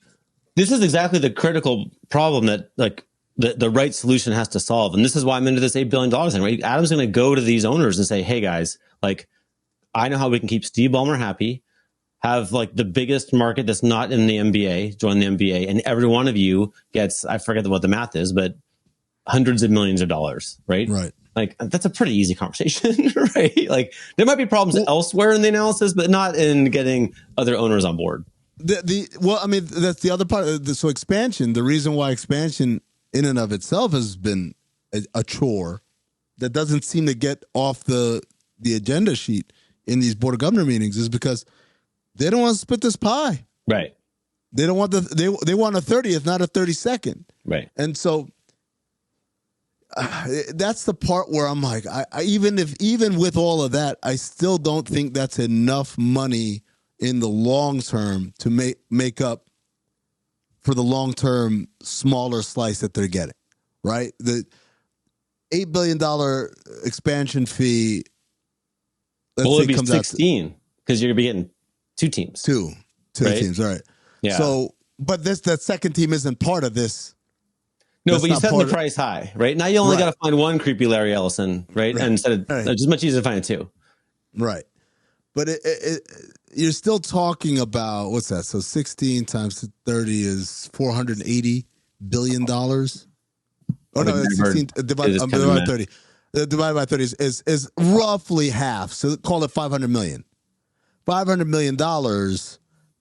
This is exactly the critical problem that like the right solution has to solve. And this is why I'm into this $8 billion thing, right? Adam's going to go to these owners and say, hey guys, like, I know how we can keep Steve Ballmer happy, have like the biggest market that's not in the NBA, join the NBA. And every one of you gets, I forget what the math is, but hundreds of millions of dollars, right? Right. Like, that's a pretty easy conversation, right? Like, there might be problems elsewhere in the analysis, but not in getting other owners on board. That's the other part of this. So expansion, the reason why expansion in and of itself has been a chore that doesn't seem to get off the agenda sheet in these board of governor meetings is because they don't want to split this pie. Right. They don't want they want a 30th, not a 32nd. Right. And so that's the part where I'm like, even with all of that, I still don't think that's enough money in the long term to make up for the long term smaller slice that they're getting, right? The $8 billion expansion fee. It'd be 16 because you're gonna be getting two teams. Two right? teams, all right? Yeah. So, but that second team isn't part of this. No, but you set the price high, right? Now you only got to find one creepy Larry Ellison, right? And instead of it's much easier to find two. Right. But you're still talking about, what's that? So 16 times 30 is $480 billion. Oh, no, 16 divided by 30. Divided by 30 is roughly half. So call it $500 million. $500 million,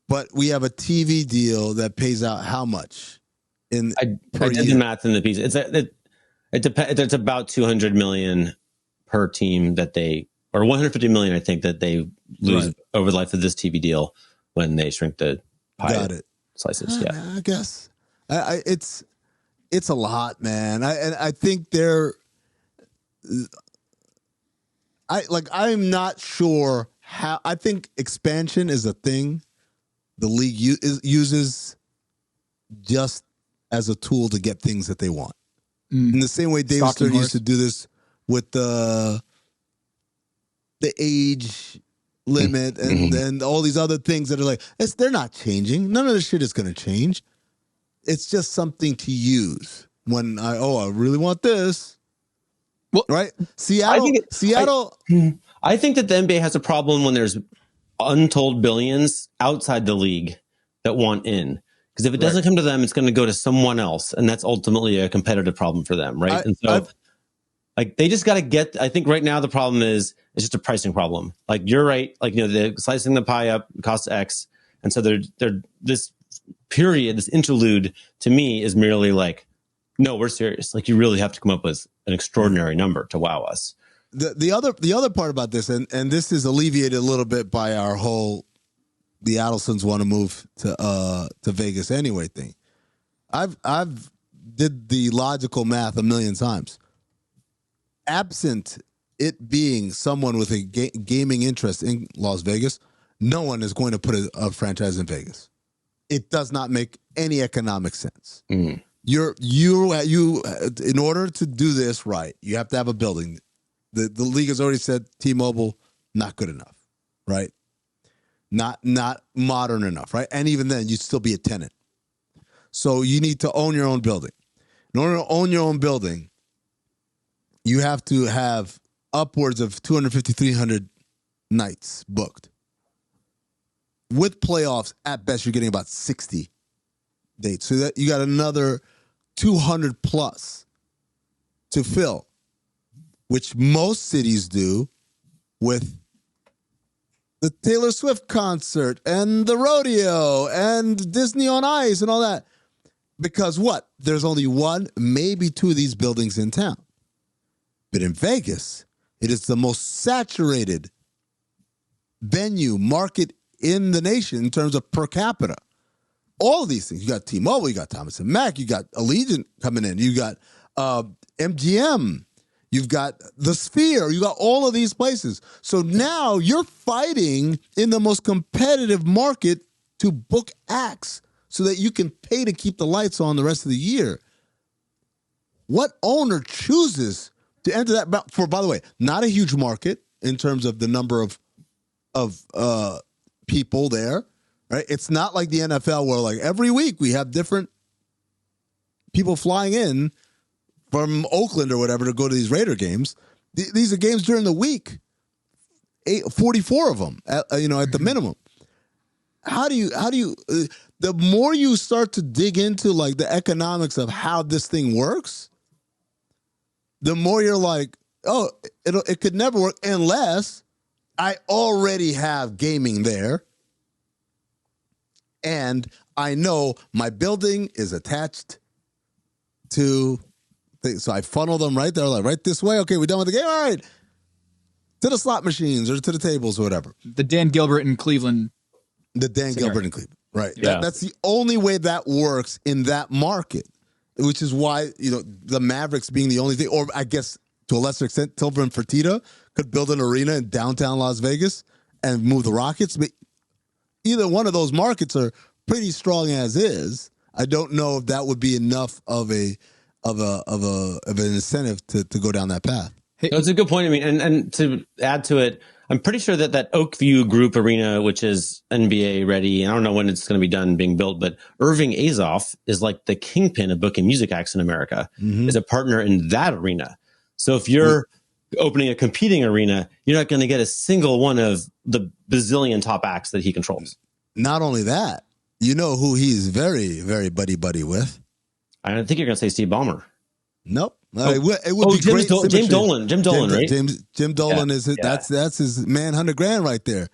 but we have a TV deal that pays out how much? I did the math in the piece. It's about $200 million per team that they, or $150 million, I think, that they lose over the life of this TV deal when they shrink the pie slices. Yeah, I guess it's a lot, man. I think I'm not sure how. I think expansion is a thing the league uses just as a tool to get things that they want. In the same way David Stern used to do this with the age limit and all these other things that are like, they're not changing. None of this shit is going to change. It's just something to use when I really want this. Well, right? Seattle. I think that the NBA has a problem when there's untold billions outside the league that want in. Because if it doesn't come to them, it's going to go to someone else, and that's ultimately a competitive problem for them, right? And so, like, they just got to get. I think right now the problem is it's just a pricing problem. Like, you're right. Like, they're slicing the pie up costs X, and so they're this period, this interlude, to me is merely like, no, we're serious. Like, you really have to come up with an extraordinary number to wow us. The other part about this, and this is alleviated a little bit by our whole the Adelsons want to move to Vegas anyway thing. I've did the logical math a million times. Absent it being someone with a gaming interest in Las Vegas, no one is going to put a franchise in Vegas. It does not make any economic sense. Mm. You in order to do this right, you have to have a building. The league has already said T-Mobile not good enough, right? Not modern enough, right? And even then, you'd still be a tenant. So you need to own your own building. In order to own your own building, you have to have upwards of 250, 300 nights booked. With playoffs, at best, you're getting about 60 dates. So that you got another 200 plus to fill, which most cities do with the Taylor Swift concert and the rodeo and Disney on Ice and all that. Because what? There's only one, maybe two of these buildings in town. But in Vegas, it is the most saturated venue market in the nation in terms of per capita. All of these things. You got T-Mobile, you got Thomas & Mack, you got Allegiant coming in, you got MGM, you've got the Sphere, you got all of these places. So now you're fighting in the most competitive market to book acts so that you can pay to keep the lights on the rest of the year. What owner chooses to enter that? For, by the way, not a huge market in terms of the number of people there, right? It's not like the NFL where like every week we have different people flying in from Oakland or whatever to go to these Raider games. These are games during the week, 44 of them, at the minimum. How do you? The more you start to dig into like the economics of how this thing works, the more you're like, oh, it could never work unless I already have gaming there, and I know my building is attached to. So I funnel them right there, like right this way. Okay, we're done with the game. All right, to the slot machines or to the tables or whatever. The Dan Gilbert in Cleveland. Gilbert in Cleveland, right? Yeah. That's the only way that works in that market, which is why the Mavericks being the only thing, or I guess to a lesser extent, Silver and Fertitta could build an arena in downtown Las Vegas and move the Rockets. But either one of those markets are pretty strong as is. I don't know if that would be enough of an incentive to go down that path. That's a good point. I mean, and to add to it, I'm pretty sure that Oakview Group Arena, which is NBA ready, I don't know when it's going to be done being built, but Irving Azoff is like the kingpin of booking music acts in America, is a partner in that arena. So if you're opening a competing arena, you're not going to get a single one of the bazillion top acts that he controls. Not only that, you know who he's very, very buddy with? I don't think you're going to say Steve Ballmer. Nope. It would be great. Jim Dolan, right? Jim Dolan that's his man, $100,000 right there.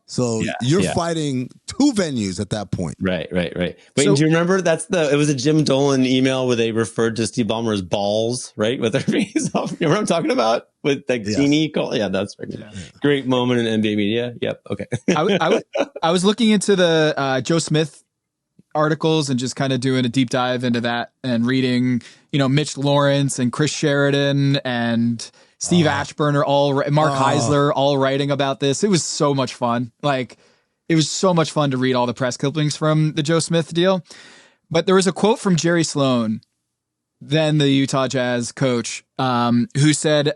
So you're fighting two venues at that point. Right. Wait, do you remember it was a Jim Dolan email where they referred to Steve Ballmer as balls, right? With their face off. You know what I'm talking about? With like teeny call. Yeah, that's right. Yeah. Great moment in NBA media. Yep. Okay. I was looking into the Joe Smith articles and just kind of doing a deep dive into that and reading, Mitch Lawrence and Chris Sheridan and Steve Ashburn Mark Heisler all writing about this. It was so much fun. Like, it was so much fun to read all the press clippings from the Joe Smith deal. But there was a quote from Jerry Sloan, then the Utah Jazz coach, who said,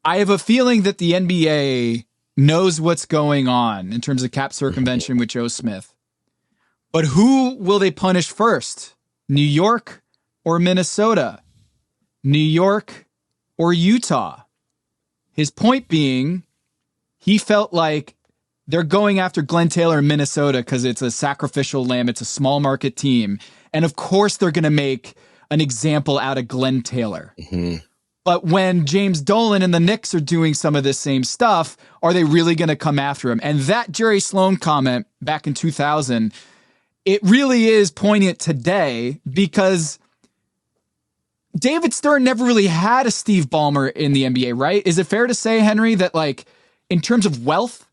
"I have a feeling that the NBA knows what's going on in terms of cap circumvention with Joe Smith. But who will they punish first? New York or Minnesota? New York or Utah? His point being, he felt like they're going after Glenn Taylor in Minnesota because it's a sacrificial lamb. It's a small market team. And of course, they're going to make an example out of Glenn Taylor. Mm-hmm. But when James Dolan and the Knicks are doing some of this same stuff, are they really going to come after him? And that Jerry Sloan comment back in 2000, it really is poignant today because David Stern never really had a Steve Ballmer in the NBA, right? Is it fair to say, Henry, that like in terms of wealth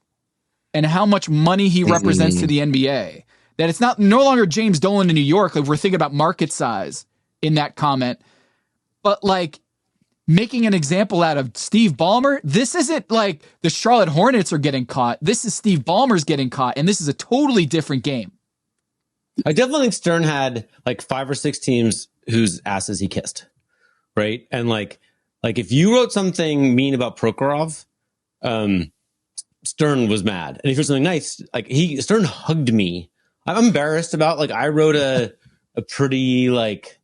and how much money he represents to the NBA, that it's no longer James Dolan in New York, like we're thinking about market size in that comment, but like making an example out of Steve Ballmer, this isn't like the Charlotte Hornets are getting caught. This is Steve Ballmer's getting caught, and this is a totally different game. I definitely think Stern had like 5 or 6 teams whose asses he kissed, right? And like if you wrote something mean about Prokhorov, Stern was mad. And if you wrote something nice, like Stern hugged me. I'm embarrassed about, like, I wrote a pretty, like,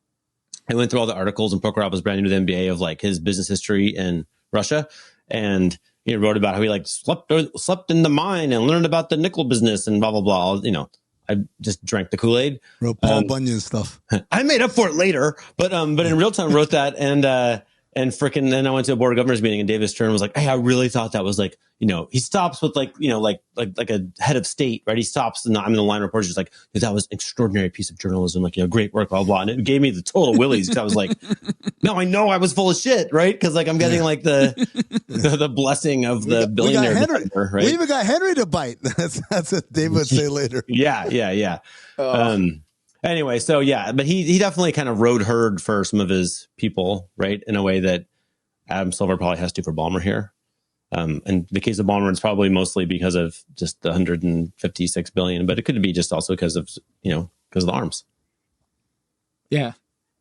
I went through all the articles, and Prokhorov was brand new to the NBA of like his business history in Russia, and he wrote about how he like slept in the mine and learned about the nickel business and blah blah blah. You know, I just drank the Kool-Aid. Wrote Paul Bunyan stuff. I made up for it later, but in real time wrote that, and then I went to a board of governors meeting, and David Stern was like, "Hey, I really thought that was like, you know," he stops with like, you know, like a head of state, right? He stops, and I'm in the line report, just like, "That was an extraordinary piece of journalism, like, you know, great work, blah blah." And it gave me the total willies because I was like, "No, I know I was full of shit, right?" Because like I'm getting like the blessing of the billionaire, defender, right? We even got Henry to bite. That's what David would say later. Yeah. Anyway, so yeah, but he definitely kind of rode herd for some of his people, right? In a way that Adam Silver probably has to for Balmer here. And the case of Balmer is probably mostly because of just the 156 billion, but it could be just also because of the arms. Yeah.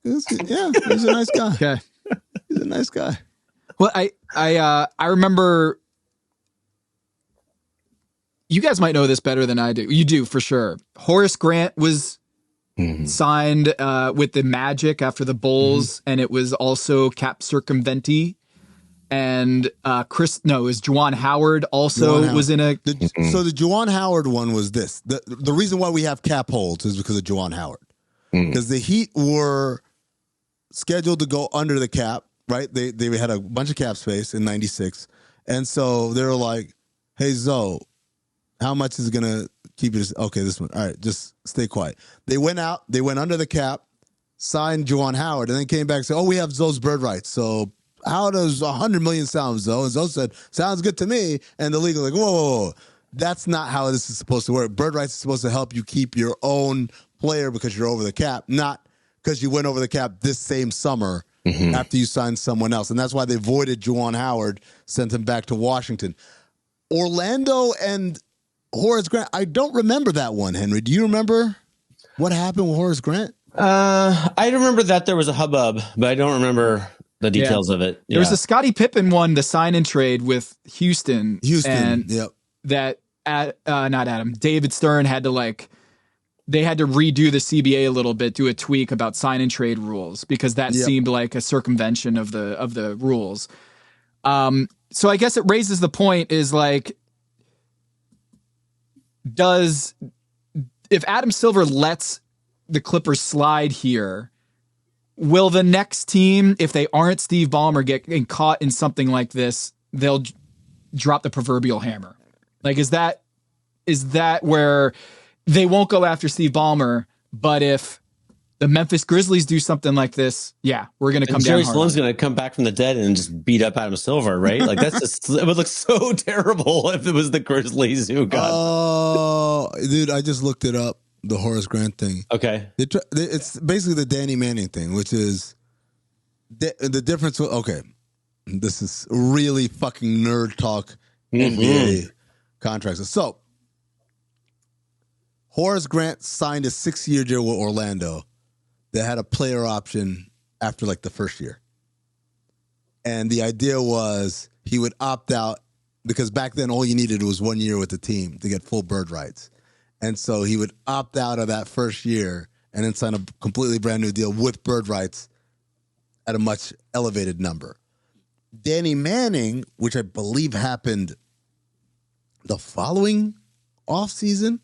He's a nice guy. Okay. He's a nice guy. Well, I remember, you guys might know this better than I do. You do for sure. Horace Grant was signed with the Magic after the Bulls, and it was also cap circumventi. And it was Juwan Howard also was in a. So the Juwan Howard one was this. The reason why we have cap holds is because of Juwan Howard. Because the Heat were scheduled to go under the cap, right? They had a bunch of cap space in '96, and so they were like, "Hey Zoe, how much is it gonna keep you?" Okay, this one. All right, just stay quiet. They went out. They went under the cap, signed Juwan Howard, and then came back and said, "Oh, we have Zoe's bird rights. So how does 100 million sound, Zoe?" And Zoe said, "Sounds good to me." And the league was like, whoa. That's not how this is supposed to work. Bird rights is supposed to help you keep your own player because you're over the cap, not because you went over the cap this same summer after you signed someone else. And that's why they voided Juwan Howard, sent him back to Washington. Orlando and Horace Grant, I don't remember that one, Henry. Do you remember what happened with Horace Grant? I remember that there was a hubbub, but I don't remember the details of it. There was the Scottie Pippen one, the sign and trade with Houston. And yep. That not Adam, David Stern had to they had to redo the CBA a little bit, do a tweak about sign and trade rules because that seemed like a circumvention of the rules. So I guess it raises the point is like, if Adam Silver lets the Clippers slide here, will the next team, if they aren't Steve Ballmer, get caught in something like this, they'll drop the proverbial hammer? Like, is that where they won't go after Steve Ballmer, but if the Memphis Grizzlies do something like this, we're going to come down hard. Jerry Sloan's going to come back from the dead and just beat up Adam Silver, right? Like, that's just, it would look so terrible if it was the Grizzlies who got. Oh, dude, I just looked it up, the Horace Grant thing. Okay. It's basically the Danny Manning thing, which is the difference. Okay. This is really fucking nerd talk, NBA contracts. So, Horace Grant signed a 6-year deal with Orlando that had a player option after like the first year. And the idea was he would opt out because back then all you needed was 1 year with the team to get full bird rights. And so he would opt out of that first year and then sign a completely brand new deal with bird rights at a much elevated number. Danny Manning, which I believe happened the following offseason,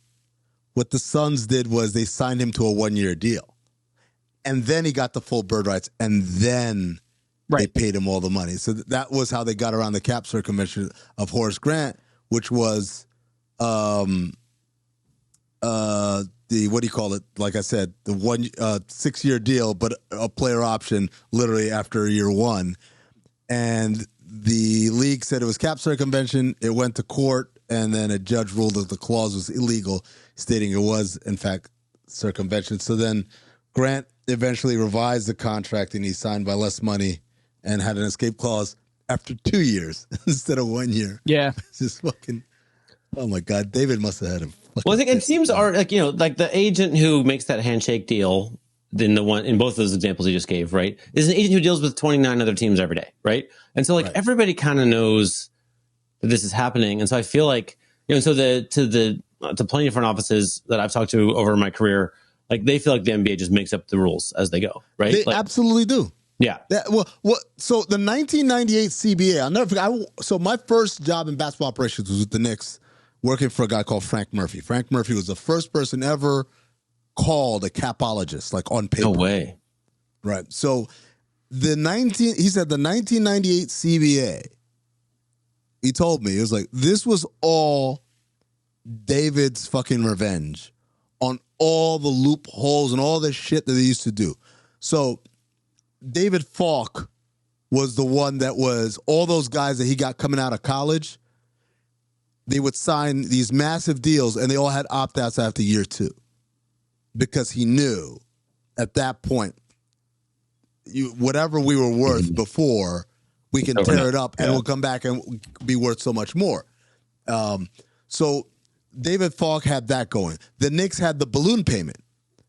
what the Suns did was they signed him to a 1-year deal. And then he got the full bird rights, and then they paid him all the money. So that was how they got around the cap circumvention of Horace Grant, which was the, what do you call it? Like I said, the 6-year deal, but a player option literally after year one. And the league said it was cap circumvention. It went to court, and then a judge ruled that the clause was illegal, stating it was, in fact, circumvention. So then Grant eventually revised the contract, and he signed by less money and had an escape clause after 2 years instead of 1 year. Yeah. It's just fucking, oh my God, David must have had him. Well, I think it seems like the agent who makes that handshake deal in both of those examples you just gave, right, is an agent who deals with 29 other teams every day, right? And so everybody kind of knows that this is happening. And so I feel like, so to plenty of front offices that I've talked to over my career, like they feel like the NBA just makes up the rules as they go, right? They absolutely do. Yeah. So the 1998 CBA, I'll never forget. So my first job in basketball operations was with the Knicks, working for a guy called Frank Murphy. Frank Murphy was the first person ever called a capologist, like on paper. No way. Right. So he said the 1998 CBA, he told me, it was like, this was all David's fucking revenge on all the loopholes and all the shit that they used to do. So David Falk was the one that was all those guys that he got coming out of college. They would sign these massive deals, and they all had opt-outs after year 2 because he knew at that point, whatever we were worth before, we can tear it up and we'll come back and be worth so much more. So David Falk had that going. The Knicks had the balloon payment.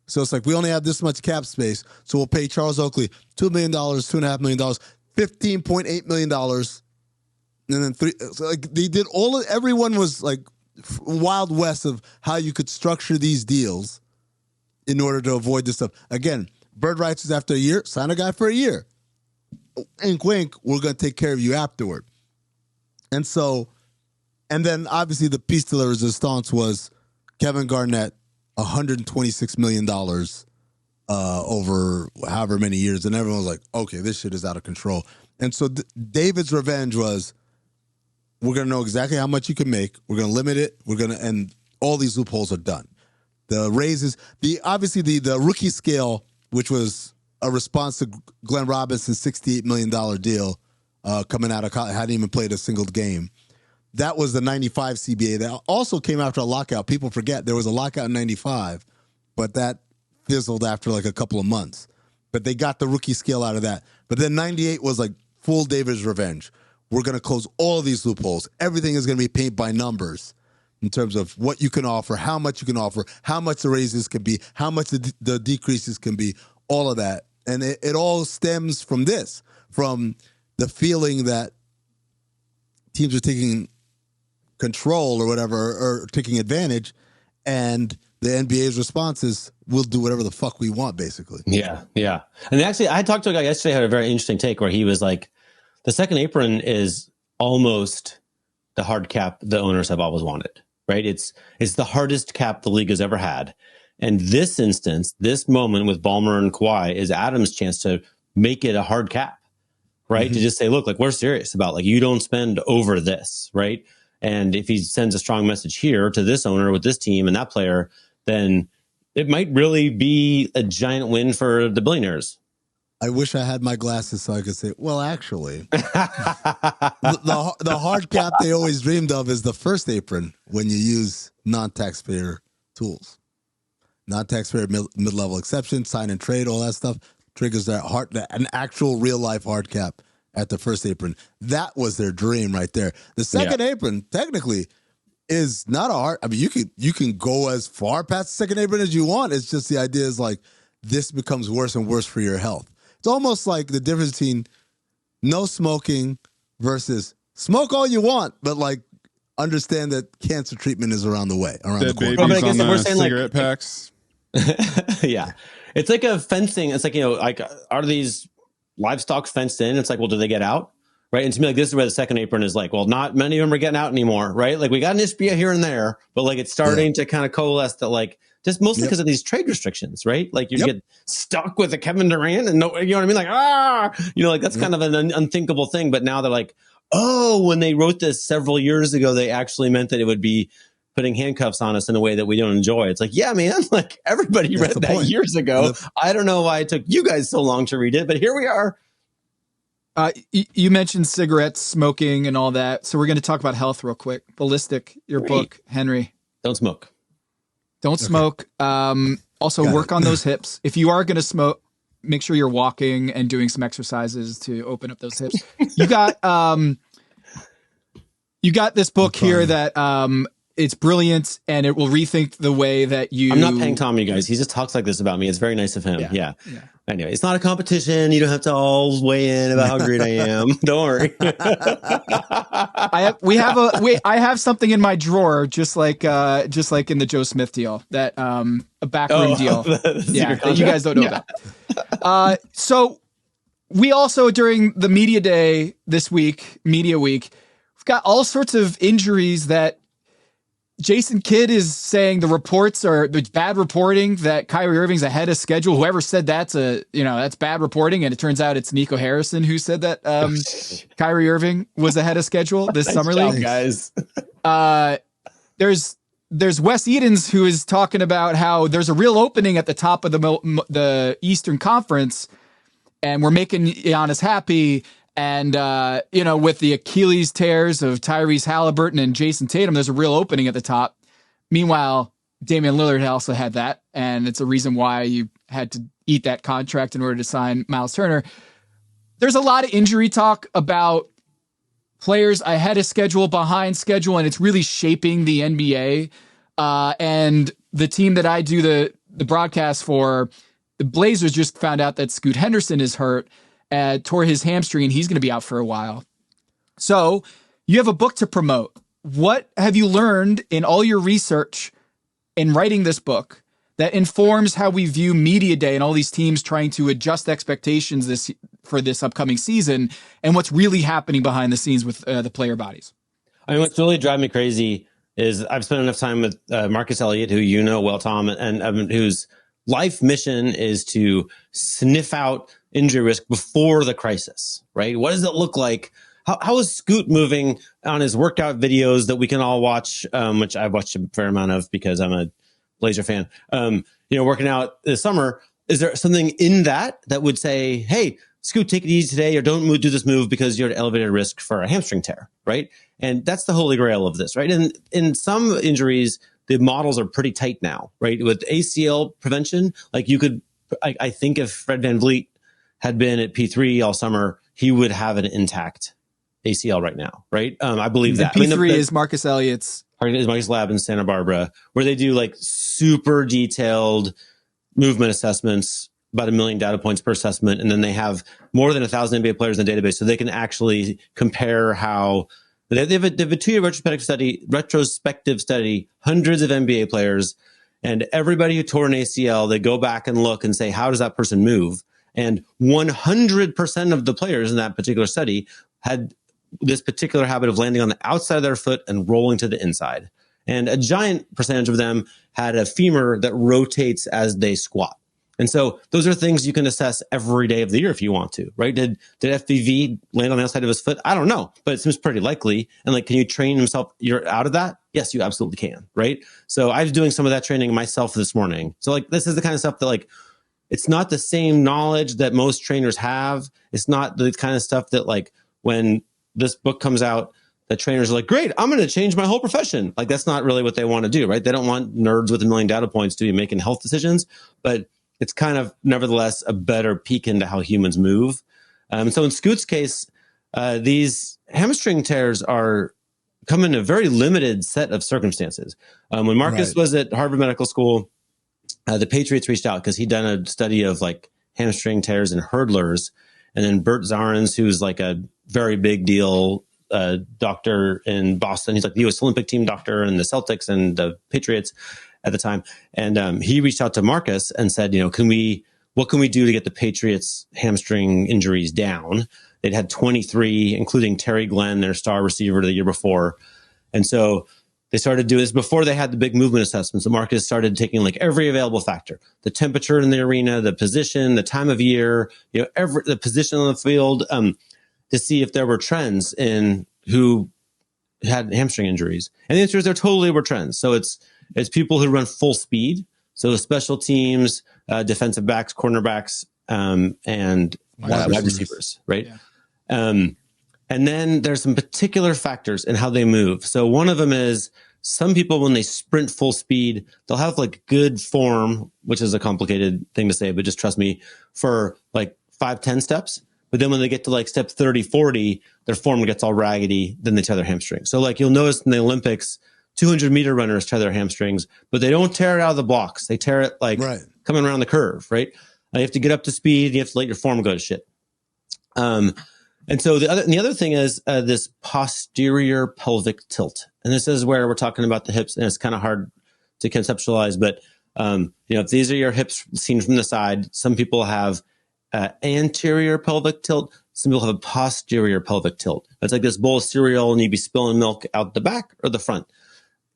So it's like, we only have this much cap space, so we'll pay Charles Oakley $2 million, $2.5 million, $15.8 million. And then so like they did everyone was like wild west of how you could structure these deals in order to avoid this stuff. Again, bird rights is after a year, sign a guy for a year. Wink, wink, we're going to take care of you afterward. And then obviously the piece de la resistance was Kevin Garnett, $126 million over however many years. And everyone was like, okay, this shit is out of control. And so David's revenge was, we're going to know exactly how much you can make. We're going to limit it. And all these loopholes are done. The raises, the rookie scale, which was a response to Glenn Robinson's $68 million deal coming out of college, hadn't even played a single game. That was the 95 CBA. That also came after a lockout. People forget there was a lockout in 95, but that fizzled after like a couple of months. But they got the rookie scale out of that. But then 98 was like full David's revenge. We're going to close all of these loopholes. Everything is going to be paid by numbers in terms of what you can offer, how much you can offer, how much the raises can be, how much the decreases can be, all of that. And it all stems from this, from the feeling that teams are taking control or whatever, or taking advantage, and the NBA's response is, we'll do whatever the fuck we want, basically. Yeah. And actually, I talked to a guy yesterday who had a very interesting take where he was like, the second apron is almost the hard cap the owners have always wanted, right? It's the hardest cap the league has ever had. And this instance, this moment with Balmer and Kawhi is Adam's chance to make it a hard cap, right? Mm-hmm. To just say, look, like, we're serious about, like, you don't spend over this, right? And if he sends a strong message here to this owner with this team and that player, then it might really be a giant win for the billionaires. I wish I had my glasses so I could say, well, actually, the hard cap they always dreamed of is the first apron when you use non-taxpayer tools. Non-taxpayer mid-level exception, sign and trade, all that stuff triggers an actual real-life hard cap at the first apron. That was their dream right there. The second apron, technically, is not a hard. I mean, you can go as far past the second apron as you want. It's just the idea is like, this becomes worse and worse for your health. It's almost like the difference between no smoking versus smoke all you want, but like understand that cancer treatment is around the way, around the corner. Babies on the cigarette packs. Yeah. It's like a fencing. It's like, like, are these livestock fenced in? It's like, well, do they get out? Right. And to me, like, this is where the second apron is like, well, not many of them are getting out anymore. Right. Like, we got an Ispia here and there, but like, it's starting to kind of coalesce that, like, just mostly because of these trade restrictions, right? Like, you get stuck with a Kevin Durant and no, you know what I mean? Like, like, that's kind of an unthinkable thing. But now they're like, oh, when they wrote this several years ago, they actually meant that it would be putting handcuffs on us in a way that we don't enjoy. It's like, yeah, man, like, everybody read that years ago. I don't know why it took you guys so long to read it, but here we are. You mentioned cigarettes, smoking, and all that. So we're going to talk about health real quick. Ballistic, your book, Henry. Don't smoke. Don't smoke. Also, work on those hips. If you are going to smoke, make sure you're walking and doing some exercises to open up those hips. You got this book here that it's brilliant, and it will rethink the way that you... I'm not paying Tom, you guys. He just talks like this about me. It's very nice of him. Yeah. Anyway, it's not a competition. You don't have to all weigh in about how great I am. Don't worry. I have something in my drawer, just like in the Joe Smith deal, that a backroom deal. That you guys don't know about. So we also, during the media day this week, media week, we've got all sorts of injuries that Jason Kidd is saying the bad reporting that Kyrie Irving's ahead of schedule. Whoever said that's bad reporting, and it turns out it's Nico Harrison who said that Kyrie Irving was ahead of schedule this summer league. Guys. There's Wes Edens who is talking about how there's a real opening at the top of the Eastern Conference, and we're making Giannis happy. And, with the Achilles tears of Tyrese Halliburton and Jason Tatum, there's a real opening at the top. Meanwhile, Damian Lillard also had that, and it's a reason why you had to eat that contract in order to sign Miles Turner. There's a lot of injury talk about players ahead of schedule, behind schedule, and it's really shaping the NBA. And the team that I do the broadcast for, the Blazers, just found out that Scoot Henderson is hurt. Tore his hamstring, and he's going to be out for a while. So you have a book to promote. What have you learned in all your research in writing this book that informs how we view media day and all these teams trying to adjust expectations for this upcoming season, and what's really happening behind the scenes with the player bodies? I mean, what's really driving me crazy is I've spent enough time with Marcus Elliott, who you know well, Tom, and whose life mission is to sniff out injury risk before the crisis, right? What does it look like? How is Scoot moving on his workout videos that we can all watch, which I've watched a fair amount of because I'm a Blazer fan, working out this summer? Is there something in that would say, hey, Scoot, take it easy today, or don't do this move because you're at elevated risk for a hamstring tear, right? And that's the holy grail of this, right? And in some injuries, the models are pretty tight now, right? With ACL prevention, like I think if Fred VanVleet had been at P3 all summer, he would have an intact ACL right now, right? I believe that. P3 is Marcus Elliott's. Marcus Lab in Santa Barbara, where they do like super detailed movement assessments, about 1 million data points per assessment. And then they have more than 1,000 NBA players in the database, so they can actually compare how they have a 2-year retrospective study, hundreds of NBA players, and everybody who tore an ACL, they go back and look and say, how does that person move? And 100% of the players in that particular study had this particular habit of landing on the outside of their foot and rolling to the inside. And a giant percentage of them had a femur that rotates as they squat. And so those are things you can assess every day of the year if you want to, right? Did FVV land on the outside of his foot? I don't know, but it seems pretty likely. And like, can you train himself? You're out of that? Yes, you absolutely can, right? So I was doing some of that training myself this morning. So like, this is the kind of stuff that like, it's not the same knowledge that most trainers have. It's not the kind of stuff that like when this book comes out, the trainers are like, great, I'm going to change my whole profession. Like, that's not really what they want to do, right? They don't want nerds with 1 million data points to be making health decisions, but it's kind of nevertheless a better peek into how humans move. So in Scoot's case, these hamstring tears come in a very limited set of circumstances. When Marcus was at Harvard Medical School, the Patriots reached out because he'd done a study of like hamstring tears in hurdlers. And then Bert Zarens, who's like a very big deal doctor in Boston. He's like the U.S. Olympic team doctor and the Celtics and the Patriots at the time. And he reached out to Marcus and said, what can we do to get the Patriots hamstring injuries down? They'd had 23, including Terry Glenn, their star receiver the year before. And so they started doing this before they had the big movement assessments. So Marcus started taking like every available factor, the temperature in the arena, the position, the time of year, the position on the field, to see if there were trends in who had hamstring injuries. And the answer is there totally were trends. So it's people who run full speed. So special teams, defensive backs, cornerbacks, and wide receivers, right? Yeah. And then there's some particular factors in how they move. So one of them is some people, when they sprint full speed, they'll have like good form, which is a complicated thing to say, but just trust me, for like 5-10 steps. But then when they get to like step 30, 40, their form gets all raggedy. Then they tear their hamstring. So like you'll notice in the Olympics, 200-meter runners tear their hamstrings, but they don't tear it out of the blocks. They tear it like coming around the curve, right? You have to get up to speed. You have to let your form go to shit. And so the other thing is this posterior pelvic tilt. And this is where we're talking about the hips, and it's kind of hard to conceptualize. But, if these are your hips seen from the side, some people have anterior pelvic tilt. Some people have a posterior pelvic tilt. It's like this bowl of cereal and you'd be spilling milk out the back or the front.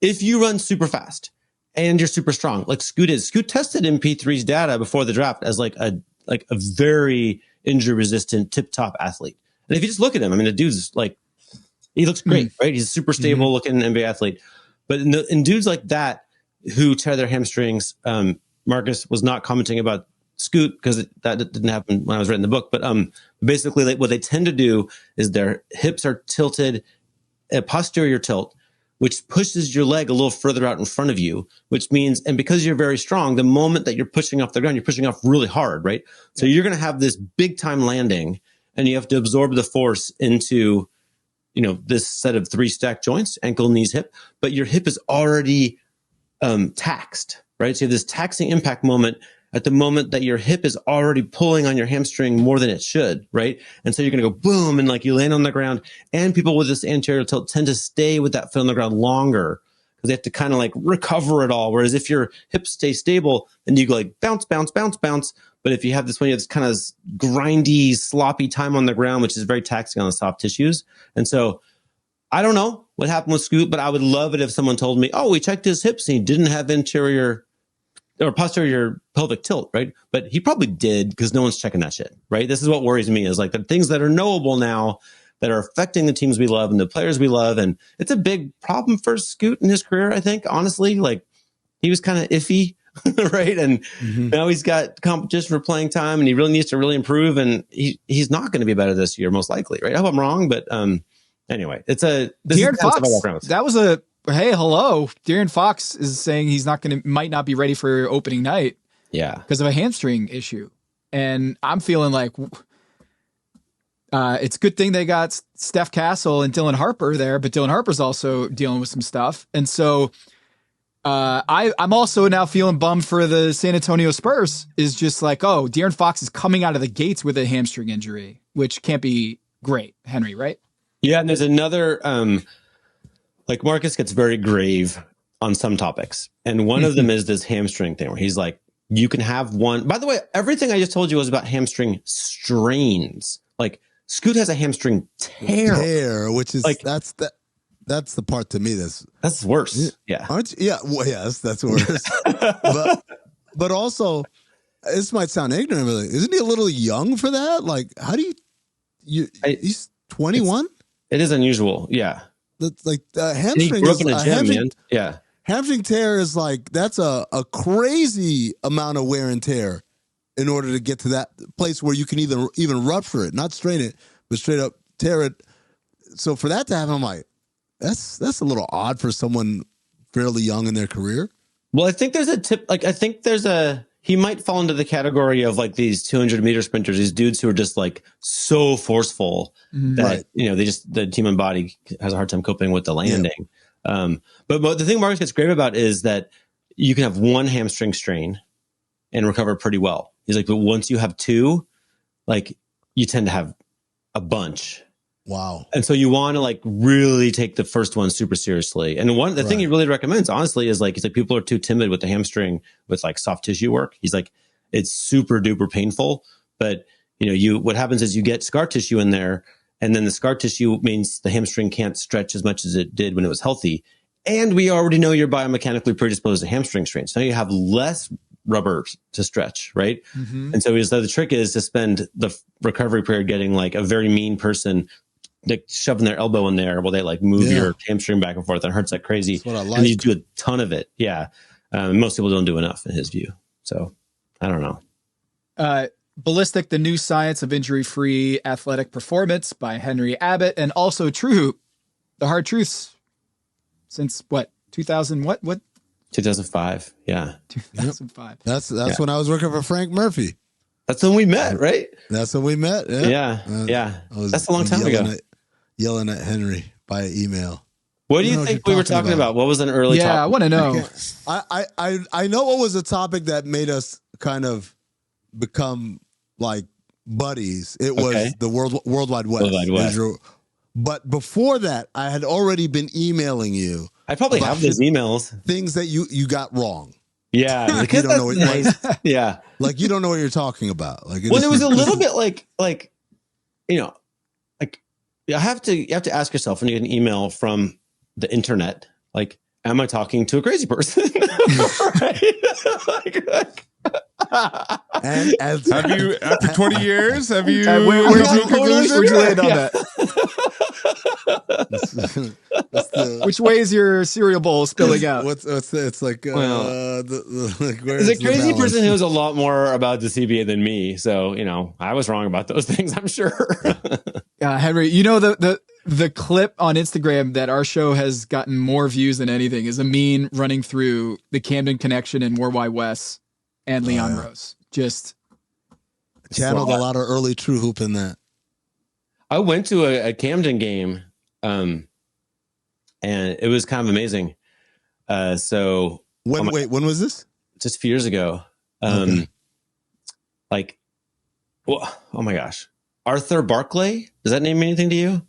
If you run super fast and you're super strong, like Scoot is, Scoot tested MP3's data before the draft as like a very injury resistant tip top athlete. And if you just look at him, I mean, the dude's like, he looks great, right? He's a super stable looking NBA athlete. But in dudes like that who tear their hamstrings, Marcus was not commenting about Scoot because that didn't happen when I was writing the book. But basically, like, what they tend to do is their hips are tilted, a posterior tilt, which pushes your leg a little further out in front of you, which means, and because you're very strong, the moment that you're pushing off the ground, you're pushing off really hard, right? So you're going to have this big time landing, and you have to absorb the force into, this set of 3 stacked joints, ankle, knees, hip, but your hip is already taxed, right? So you have this taxing impact moment at the moment that your hip is already pulling on your hamstring more than it should, right? And so you're going to go boom, and like you land on the ground, and people with this anterior tilt tend to stay with that foot on the ground longer because they have to kind of like recover it all. Whereas if your hips stay stable, then you go like bounce, bounce, bounce, bounce. But if you have this one, you have this kind of grindy, sloppy time on the ground, which is very taxing on the soft tissues. And so I don't know what happened with Scoot, but I would love it if someone told me, oh, we checked his hips and he didn't have anterior or posterior pelvic tilt, right? But he probably did because no one's checking that shit, right? This is what worries me, is like the things that are knowable now that are affecting the teams we love and the players we love. And it's a big problem for Scoot in his career, I think, honestly. Like, he was kind of iffy, right? And now he's got competition for playing time and he really needs to really improve. And he's not going to be better this year, most likely, right? I hope I'm wrong, but anyway, De'Aaron Fox, that was hey, hello. De'Aaron Fox is saying might not be ready for opening night. Yeah. Because of a hamstring issue. And I'm feeling like it's a good thing they got Steph Castle and Dylan Harper there, but Dylan Harper's also dealing with some stuff. And so I'm also now feeling bummed for the San Antonio Spurs, is just like, oh, De'Aaron Fox is coming out of the gates with a hamstring injury, which can't be great, Henry, right? Yeah. And there's another, like, Marcus gets very grave on some topics. And one of them is this hamstring thing where he's like, you can have one. By the way, everything I just told you was about hamstring strains. Like, Scoot has a hamstring tear, which is like, that's the part to me that's worse. Yeah. Aren't you? Yeah. Well, yes, that's worse. but also, this might sound ignorant, but isn't he a little young for that? Like, how do he's 21? It is unusual. Yeah. That's like hamstring is a gym, yeah. Hamstring tear is like, that's a crazy amount of wear and tear in order to get to that place where you can even rupture it, not strain it, but straight up tear it. So for that to happen, I'm like, that's a little odd for someone fairly young in their career. Well, I think there's a tip. Like, I think he might fall into the category of like these 200-meter sprinters, these dudes who are just like so forceful that, the human body has a hard time coping with the landing. Yeah. But the thing Marcus gets great about is that you can have one hamstring strain and recover pretty well. He's like, but once you have 2, like, you tend to have a bunch. Wow. And so you want to like really take the first one super seriously. And the thing he really recommends, honestly, is like, he's like, people are too timid with the hamstring with like soft tissue work. He's like, it's super duper painful, but what happens is you get scar tissue in there, and then the scar tissue means the hamstring can't stretch as much as it did when it was healthy. And we already know you're biomechanically predisposed to hamstring strains. So now you have less rubber to stretch, right? Mm-hmm. And so the trick is to spend the recovery period getting like a very mean person, like shoving their elbow in there while they like move your hamstring back and forth. And it hurts like crazy. That's what I like. And you do a ton of it. Yeah. Most people don't do enough in his view. So I don't know. Ballistic, the New Science of Injury-Free Athletic Performance by Henry Abbott, and also TrueHoop, the hard truths since what? 2000 what? 2005. Yeah. 2005. That's when I was working for Frank Murphy. That's when we met, right? That's when we met. Yeah. That's a long time ago. Yelling at Henry by email. What do you think we were talking about? What was an early topic? I want to know. I know what was a topic that made us kind of become like buddies. It was the World Wide West. But before that, I had already been emailing you. I probably have those emails. Things that you got wrong. Yeah, you don't know what, nice. Yeah, like you don't know what you're talking about. Like, well, it was a little bit like you have to ask yourself when you get an email from the internet, like, am I talking to a crazy person? And have you, after 20 years, have you? Where'd you land on that? Which way is your cereal bowl spilling out? What's it's like? There's a crazy person who knows a lot more about the CBA than me, so I was wrong about those things. I'm sure. Henry, the clip on Instagram that our show has gotten more views than anything is a meme running through the Camden connection and World Wide West and Leon Rose. Just channeled a lot of early TrueHoop in that. I went to a Camden game, and it was kind of amazing. So when was this? Just a few years ago. Oh my gosh, Arthur Barkley. Does that name anything to you?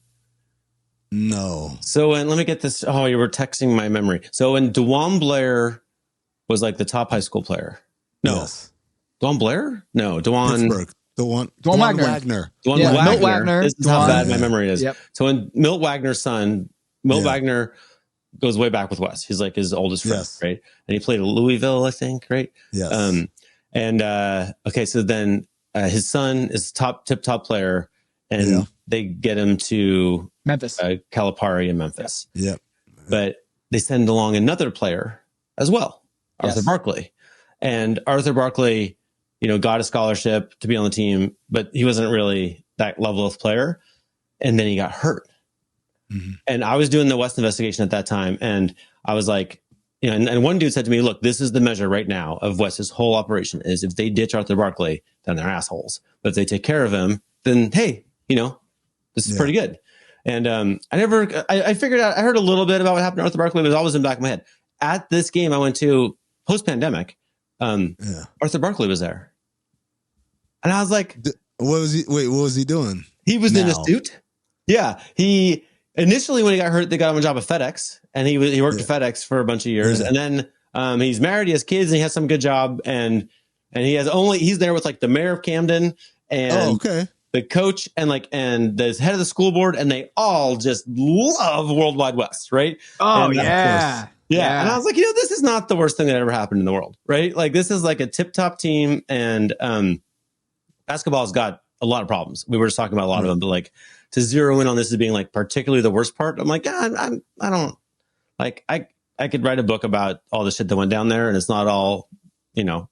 No. So, and let me get this. Oh, you were texting my memory. So, when DeJuan Blair was like the top high school player. No, yes. DeJuan Blair? No, DeJuan Wagner. Milt Wagner. This is how bad my memory is. Yep. So when Milt Wagner's son, Wagner goes way back with Wes. He's like his oldest friend, right? And he played at Louisville, I think, right? Yes. So then his son is tip top player, and they get him to Memphis, Calipari in Memphis. Yep. But they send along another player as well, Arthur Barkley. And Arthur Barkley, got a scholarship to be on the team, but he wasn't really that level of player. And then he got hurt. Mm-hmm. And I was doing the West investigation at that time. And I was like, and one dude said to me, look, this is the measure right now of West's whole operation is if they ditch Arthur Barkley, then they're assholes. But if they take care of him, then, hey, this is pretty good. And I figured out, I heard a little bit about what happened to Arthur Barkley, but it was always in the back of my head. At this game I went to post-pandemic, Arthur Barkley was there. And I was like, what was he doing? He was in a suit. Yeah. He initially, when he got hurt, they got him a job at FedEx, and he worked at FedEx for a bunch of years. And then he's married, he has kids, and he has some good job. And he's there with like the mayor of Camden and the coach and the head of the school board. And they all just love World Wide West. Right. Oh, and, yeah. Yeah. And I was like, this is not the worst thing that ever happened in the world. Right. Like, this is like a tip top team, and basketball's got a lot of problems. We were just talking about a lot of them, but like to zero in on this as being like particularly the worst part, I'm like, I don't like, I could write a book about all the shit that went down there, and it's not all,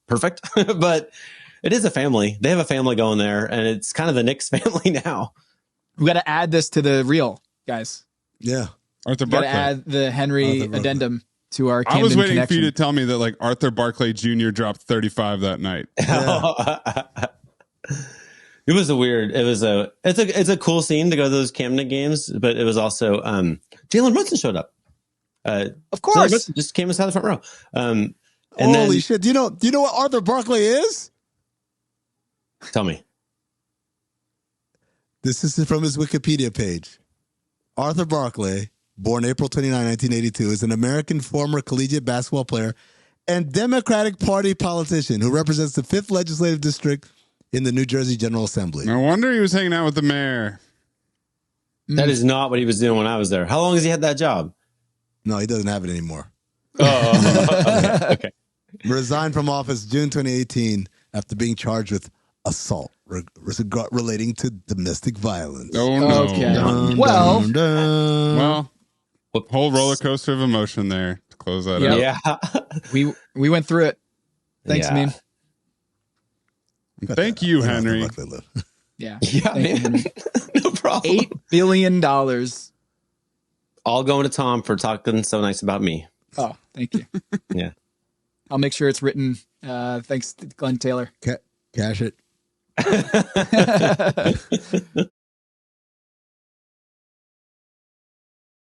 perfect, but it is a family. They have a family going there, and it's kind of the Knicks family now. We got to add this to the reel, guys. Yeah. Arthur Barkley. Got to add the Henry addendum to our Camden I was waiting connection. for you to tell me that like Arthur Barkley Jr. dropped 35 that night. Yeah. It's a cool scene to go to those Camden games, but it was also Jalen Brunson showed up. Of course, just came inside the front row. And holy shit! Do you know what Arthur Barkley is? Tell me. This is from his Wikipedia page. Arthur Barkley, born April 29, 1982, is an American former collegiate basketball player and Democratic Party politician who represents the 5th Legislative District in the New Jersey General Assembly. No wonder he was hanging out with the mayor. That is not what he was doing when I was there. How long has he had that job? No, he doesn't have it anymore. Oh, okay. Resigned from office June 2018 after being charged with assault relating to domestic violence. Oh, no. Okay. Well, Well, whole roller coaster of emotion there to close that out. Yeah. We went through it. Thanks, Yeah. Meme. Thank you, Henry. Yeah. Yeah, man. No problem. $8 billion. All going to Tom for talking so nice about me. Oh, thank you. Yeah. I'll make sure it's written. Thanks to Glenn Taylor. Cash it.